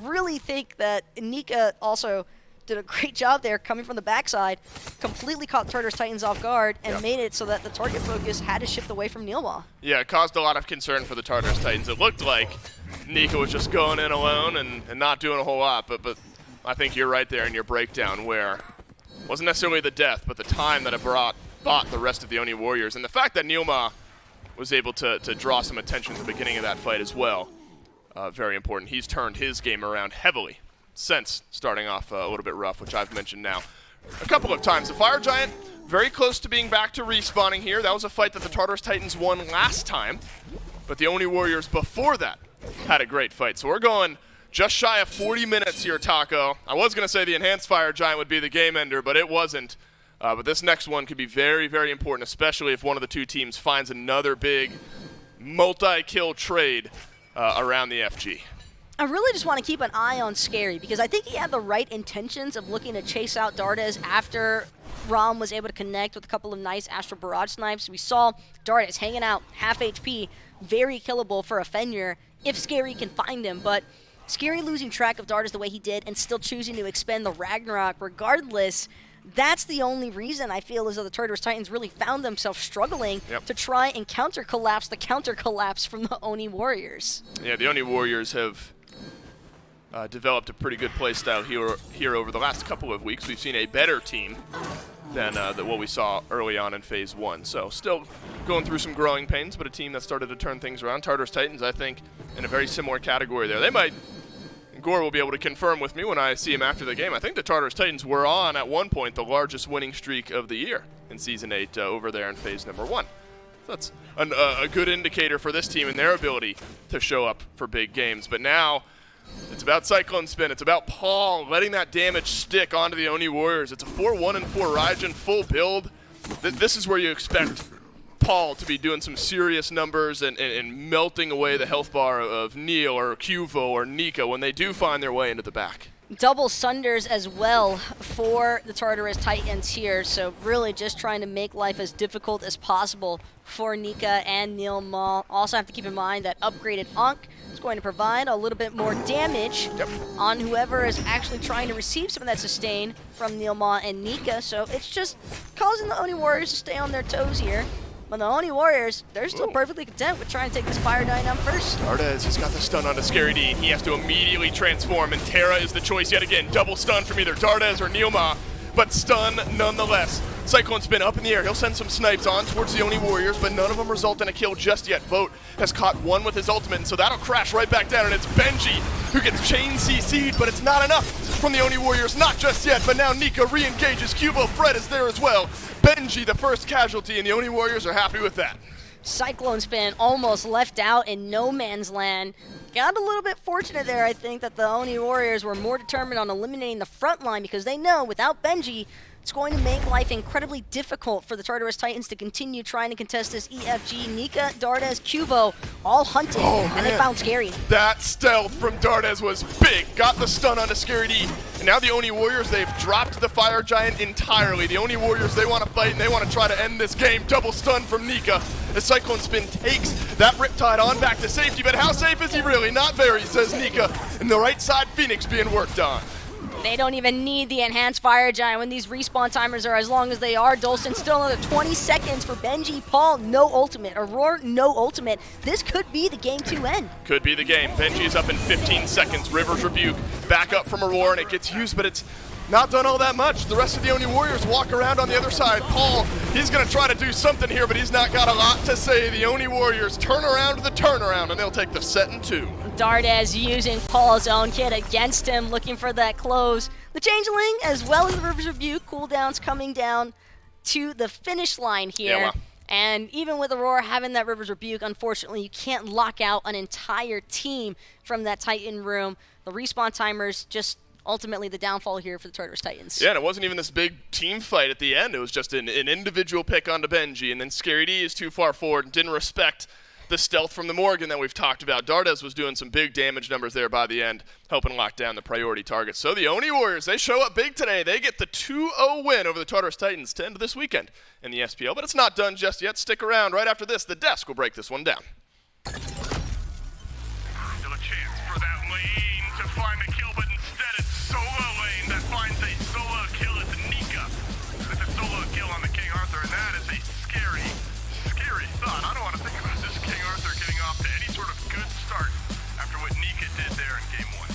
really think that Nika also did a great job there coming from the backside, completely caught Tartarus Titans off guard, and made it so that the target focus had to shift away from Neilma. Yeah, it caused a lot of concern for the Tartarus Titans. It looked like Nika was just going in alone and not doing a whole lot, but I think you're right there in your breakdown where it wasn't necessarily the death, but the time that it bought the rest of the Oni Warriors. And the fact that Neilma was able to draw some attention at the beginning of that fight as well, very important. He's turned his game around heavily since starting off a little bit rough, which I've mentioned now a couple of times. The Fire Giant, very close to being back to respawning here. That was a fight that the Tartarus Titans won last time, but the Oni Warriors before that had a great fight. So we're going just shy of 40 minutes here, Taco. I was going to say the enhanced Fire Giant would be the game ender, but it wasn't. But this next one could be very, very important, especially if one of the 2 teams finds another big multi-kill trade around the FG. I really just want to keep an eye on Scary, because I think he had the right intentions of looking to chase out Dardas after Rom was able to connect with a couple of nice Astral Barrage snipes. We saw Dardas hanging out, half HP, very killable for a Fenrir if Scary can find him. But Scary losing track of Dardas the way he did and still choosing to expend the Ragnarok regardless, that's the only reason I feel as though the Tartarus Titans really found themselves struggling to try and counter-collapse the counter-collapse from the Oni Warriors. Yeah, the Oni Warriors have developed a pretty good play style here over the last couple of weeks. We've seen a better team than what we saw early on in Phase 1. So still going through some growing pains, but a team that started to turn things around. Tartarus Titans, I think, in a very similar category there. They might, Gore will be able to confirm with me when I see him after the game. I think the Tartarus Titans were on, at one point, the largest winning streak of the year in Season 8 over there in Phase number 1. That's a good indicator for this team and their ability to show up for big games. But now it's about Cyclone Spin. It's about Paul letting that damage stick onto the Oni Warriors. It's a 4-1-4 Raijin full build. This is where you expect Paul to be doing some serious numbers and melting away the health bar of Neil or Cuvo or Nika when they do find their way into the back. double sunders as well for the Tartarus Titans here, so really just trying to make life as difficult as possible for Nika and Neil Ma. Also have to keep in mind that upgraded Ankh is going to provide a little bit more damage on whoever is actually trying to receive some of that sustain from Neil Ma and Nika, so it's just causing the Oni Warriors to stay on their toes here. But the Oni Warriors, they're still perfectly content with trying to take this Fire Giant down first. Dardes has got the stun onto Scary D. He has to immediately transform, and Terra is the choice yet again. Double stun from either Dardes or Neilma, but stun nonetheless. Cyclone Spin up in the air. He'll send some snipes on towards the Oni Warriors, but none of them result in a kill just yet. Vote has caught one with his ultimate, and so that'll crash right back down, and it's Benji who gets chain CC'd, but it's not enough from the Oni Warriors. Not just yet, but now Nika re-engages. Cubo Fred is there as well. Benji, the first casualty, and the Oni Warriors are happy with that. Cyclone Spin almost left out in no man's land. Got a little bit fortunate there, I think, that the Oni Warriors were more determined on eliminating the front line because they know without Benji, it's going to make life incredibly difficult for the Tartarus Titans to continue trying to contest this EFG. Nika, Dardes, Cubo, all hunting, and they found Scary. That stealth from Dardes was big. Got the stun onto Scary D. And now the Oni Warriors, they've dropped the Fire Giant entirely. The Oni Warriors, they want to fight, and they want to try to end this game. Double stun from Nika as Cyclone Spin takes that Riptide on back to safety. But how safe is he really? Not very, says Nika. And the right side, Phoenix being worked on. They don't even need the enhanced Fire Giant when these respawn timers are as long as they are. Dolson still another 20 seconds for Benji. Paul, no ultimate. Aurora, no ultimate. This could be the game to end. Could be the game. Benji is up in 15 seconds. River's Rebuke back up from Aurora, and it gets used, but it's not done all that much. The rest of the Oni Warriors walk around on the other side. Paul, he's going to try to do something here, but he's not got a lot to say. The Oni Warriors turn around to the turnaround, and they'll take the set in 2. Dardes using Paul's own kit against him, looking for that close. The Changeling, as well as the River's Rebuke, cooldowns coming down to the finish line here. Yeah, well. And even with Aurora having that River's Rebuke, unfortunately, you can't lock out an entire team from that Titan room. The respawn timers just ultimately the downfall here for the Tartarus Titans. Yeah, and it wasn't even this big team fight at the end. It was just an individual pick onto Benji, and then Scary D is too far forward and didn't respect the stealth from the Morgan that we've talked about. Dardes was doing some big damage numbers there by the end, helping lock down the priority targets. So the Oni Warriors, they show up big today. They get the 2-0 win over the Tartarus Titans to end this weekend in the SPL, but it's not done just yet. Stick around. Right after this, the desk will break this one down. Still a chance for that lane to find a kill, but instead it's solo lane that finds a solo kill. It's Nika with a solo kill on the King Arthur, and that is a scary, scary thought. I don't want to think about this King Arthur getting off to any sort of good start after what Nika did there in game 1.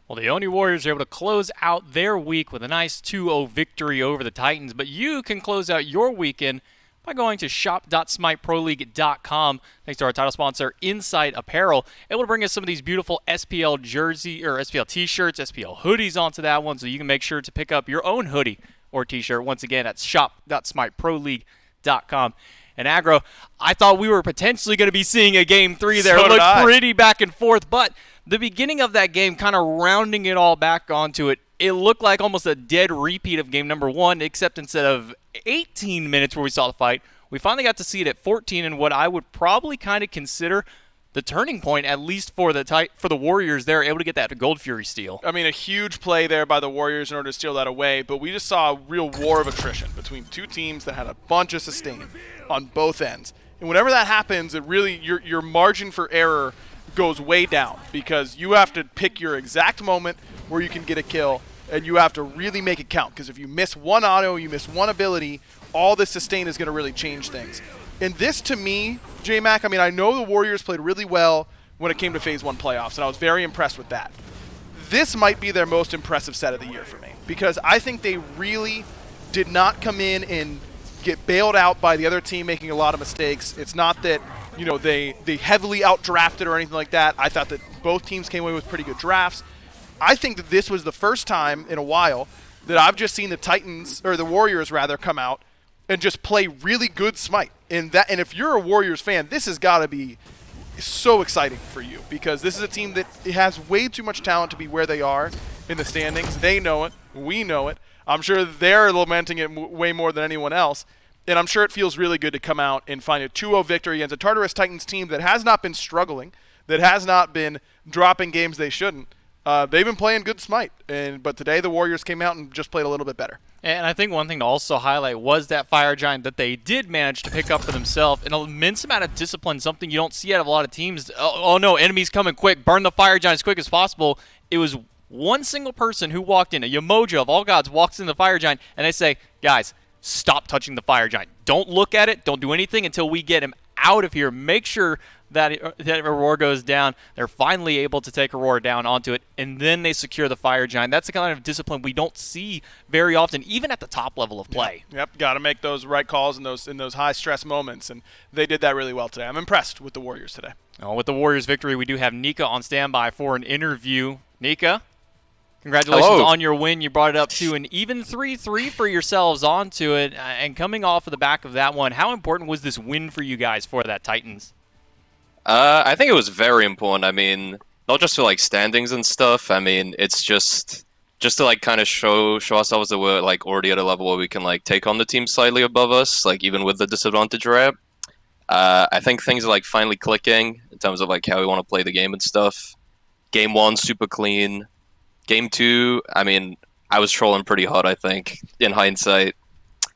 Well, the Oni Warriors are able to close out their week with a nice 2-0 victory over the Titans, but you can close out your weekend by going to shop.smiteproleague.com. Thanks to our title sponsor, Insight Apparel, able to bring us some of these beautiful SPL jersey or SPL t-shirts, SPL hoodies onto that one, so you can make sure to pick up your own hoodie or t-shirt. Once again, at shop.smiteproleague.com. And Agro, I thought we were potentially going to be seeing a Game 3 there. It looked pretty back and forth, but the beginning of that game, kind of rounding it all back onto it, it looked like almost a dead repeat of game number 1, except instead of 18 minutes where we saw the fight, we finally got to see it at 14 in what I would probably kind of consider the turning point, at least for the Warriors. They're able to get that Gold Fury steal. I mean, a huge play there by the Warriors in order to steal that away, but we just saw a real war of attrition between two teams that had a bunch of sustain on both ends. And whenever that happens, it really your margin for error goes way down, because you have to pick your exact moment where you can get a kill, and you have to really make it count, because if you miss one auto, you miss one ability, all this sustain is going to really change things. And this, to me, J-Mac, I mean, I know the Warriors played really well when it came to Phase 1 playoffs, and I was very impressed with that. This might be their most impressive set of the year for me, because I think they really did not come in and get bailed out by the other team making a lot of mistakes. It's not that, you know, they heavily outdrafted or anything like that. I thought that both teams came away with pretty good drafts. I think that this was the first time in a while that I've just seen the Titans, or the Warriors rather, come out and just play really good Smite. And if you're a Warriors fan, this has got to be so exciting for you, because this is a team that has way too much talent to be where they are in the standings. They know it. We know it. I'm sure they're lamenting it way more than anyone else. And I'm sure it feels really good to come out and find a 2-0 victory against a Tartarus Titans team that has not been struggling, that has not been dropping games they shouldn't. They've been playing good Smite, but today the Warriors came out and just played a little bit better. And I think one thing to also highlight was that Fire Giant that they did manage to pick up for themselves. An immense amount of discipline, something you don't see out of a lot of teams. Oh no, enemies coming quick, burn the Fire Giant as quick as possible. It was one single person who walked in, a Yamoja of all gods walks in the Fire Giant, and they say, guys, stop touching the Fire Giant. Don't look at it. Don't do anything until we get him out of here. Make sure that Aurora goes down. They're finally able to take Aurora down onto it, and then they secure the Fire Giant. That's the kind of discipline we don't see very often, even at the top level of play. Yep, got to make those right calls in those high-stress moments, and they did that really well today. I'm impressed with the Warriors today. With the Warriors' victory, we do have Nika on standby for an interview. Nika, congratulations on your win. You brought it up to an even 3-3 for yourselves onto it, and coming off of the back of that one, how important was this win for you guys for that Titans? I think it was very important. I mean, not just for like standings and stuff. I mean, it's just to like kind of show ourselves that we're like already at a level where we can like take on the team slightly above us, like even with the disadvantage rep. I think things are like finally clicking in terms of like how we want to play the game and stuff. Game 1, super clean. Game 2, I mean, I was trolling pretty hard, I think, in hindsight.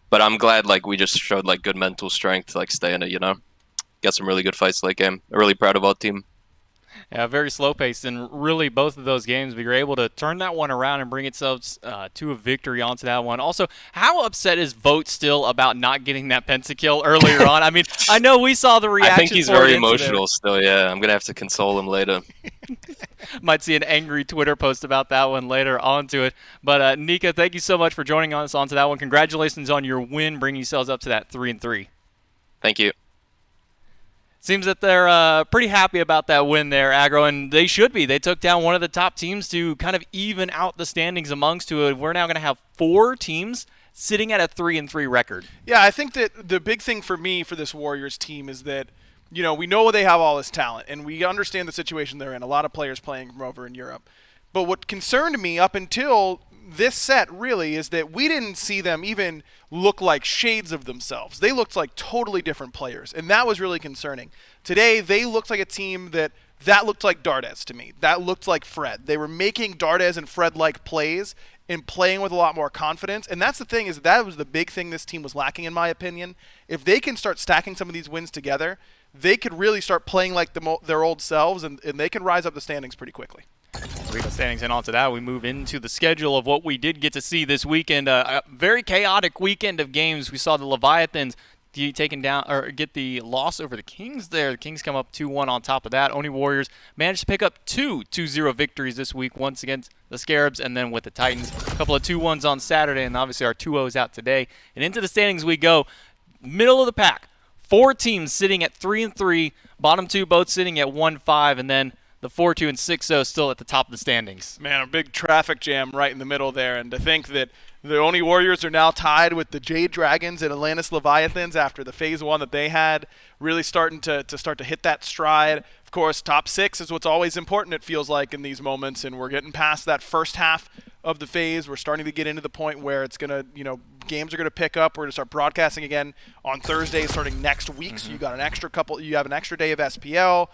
But I'm glad like we just showed like good mental strength to like stay in it, you know? Got some really good fights late game. I'm really proud of our team. Yeah, very slow-paced, and really both of those games, we were able to turn that one around and bring itself to a victory onto that one. Also, how upset is Vote still about not getting that pentakill earlier on? I mean, I know we saw the reaction. I think he's very emotional still, yeah. I'm going to have to console him later. Might see an angry Twitter post about that one later onto it. But, Nika, thank you so much for joining us onto that one. Congratulations on your win, bringing yourselves up to that 3-3. Thank you. Seems that they're pretty happy about that win there, Aggro, and they should be. They took down one of the top teams to kind of even out the standings amongst two. We're now going to have 4 teams sitting at a 3-3 record. Yeah, I think that the big thing for me for this Warriors team is that, you know, we know they have all this talent, and we understand the situation they're in. A lot of players playing from over in Europe. But what concerned me up until this set really is that we didn't see them even look like shades of themselves. They looked like totally different players, and that was really concerning. Today, they looked like a team that looked like Dardes to me. That looked like Fred. They were making Dardes and Fred-like plays and playing with a lot more confidence, and that's the thing, is that was the big thing this team was lacking, in my opinion. If they can start stacking some of these wins together, they could really start playing like their old selves, and they can rise up the standings pretty quickly. With the standings and on to that, we move into the schedule of what we did get to see this weekend. A very chaotic weekend of games. We saw the Leviathans taken down or get the loss over the Kings there. The Kings come up 2-1 on top of that. Oni Warriors managed to pick up 2-0 victories this week, once against the Scarabs and then with the Titans. A couple of 2-1s on Saturday, and obviously our 2-0s out today. And into the standings we go. Middle of the pack. 4 teams sitting at 3-3. Bottom 2 both sitting at 1-5, and then the 4-2 and 6-0 still at the top of the standings. Man, a big traffic jam right in the middle there, and to think that the Oni Warriors are now tied with the Jade Dragons and Atlantis Leviathans after the phase 1 that they had, really starting to hit that stride. Of course, top 6 is what's always important, it feels like, in these moments, and we're getting past that first half of the phase. We're starting to get into the point where it's going to, games are going to pick up. We're going to start broadcasting again on Thursday starting next week, so you have an extra day of SPL.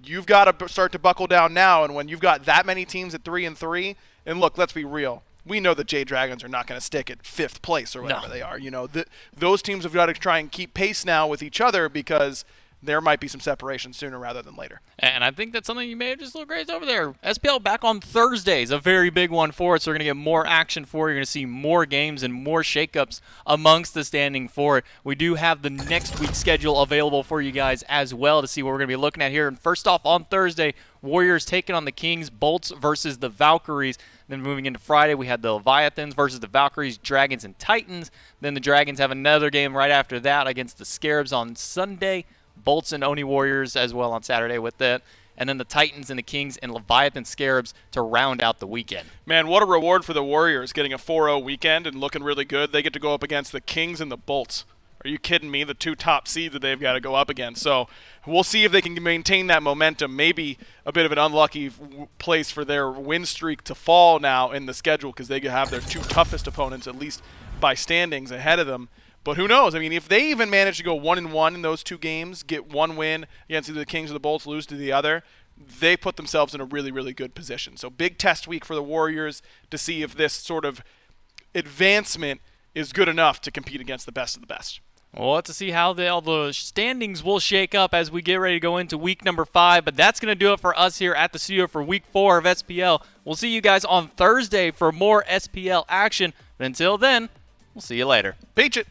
You've got to start to buckle down now, and when you've got that many teams at 3-3, and look, let's be real. We know that Jade Dragons are not going to stick at 5th place or whatever they are. Those teams have got to try and keep pace now with each other because there might be some separation sooner rather than later. And I think that's something you may have just looked grazed over there. SPL back on Thursdays, a very big one for it, so we're going to get more action for it. You're going to see more games and more shakeups amongst the standing for it. We do have the next week's schedule available for you guys as well to see what we're going to be looking at here. And first off, on Thursday, Warriors taking on the Kings, Bolts versus the Valkyries. Then moving into Friday, we had the Leviathans versus the Valkyries, Dragons, and Titans. Then the Dragons have another game right after that against the Scarabs on Sunday. Bolts and Oni Warriors as well on Saturday with that. And then the Titans and the Kings and Leviathan Scarabs to round out the weekend. Man, what a reward for the Warriors getting a 4-0 weekend and looking really good. They get to go up against the Kings and the Bolts. Are you kidding me? The 2 top seeds that they've got to go up against. So we'll see if they can maintain that momentum. Maybe a bit of an unlucky place for their win streak to fall now in the schedule because they have their 2 toughest opponents, at least by standings, ahead of them. But who knows? I mean, if they even manage to go 1-1 in those 2 games, get 1 win against either the Kings or the Bolts, lose to the other, they put themselves in a really, really good position. So big test week for the Warriors to see if this sort of advancement is good enough to compete against the best of the best. We'll have to see how all the standings will shake up as we get ready to go into week number 5. But that's going to do it for us here at the studio for week 4 of SPL. We'll see you guys on Thursday for more SPL action. But until then, we'll see you later. Peach it.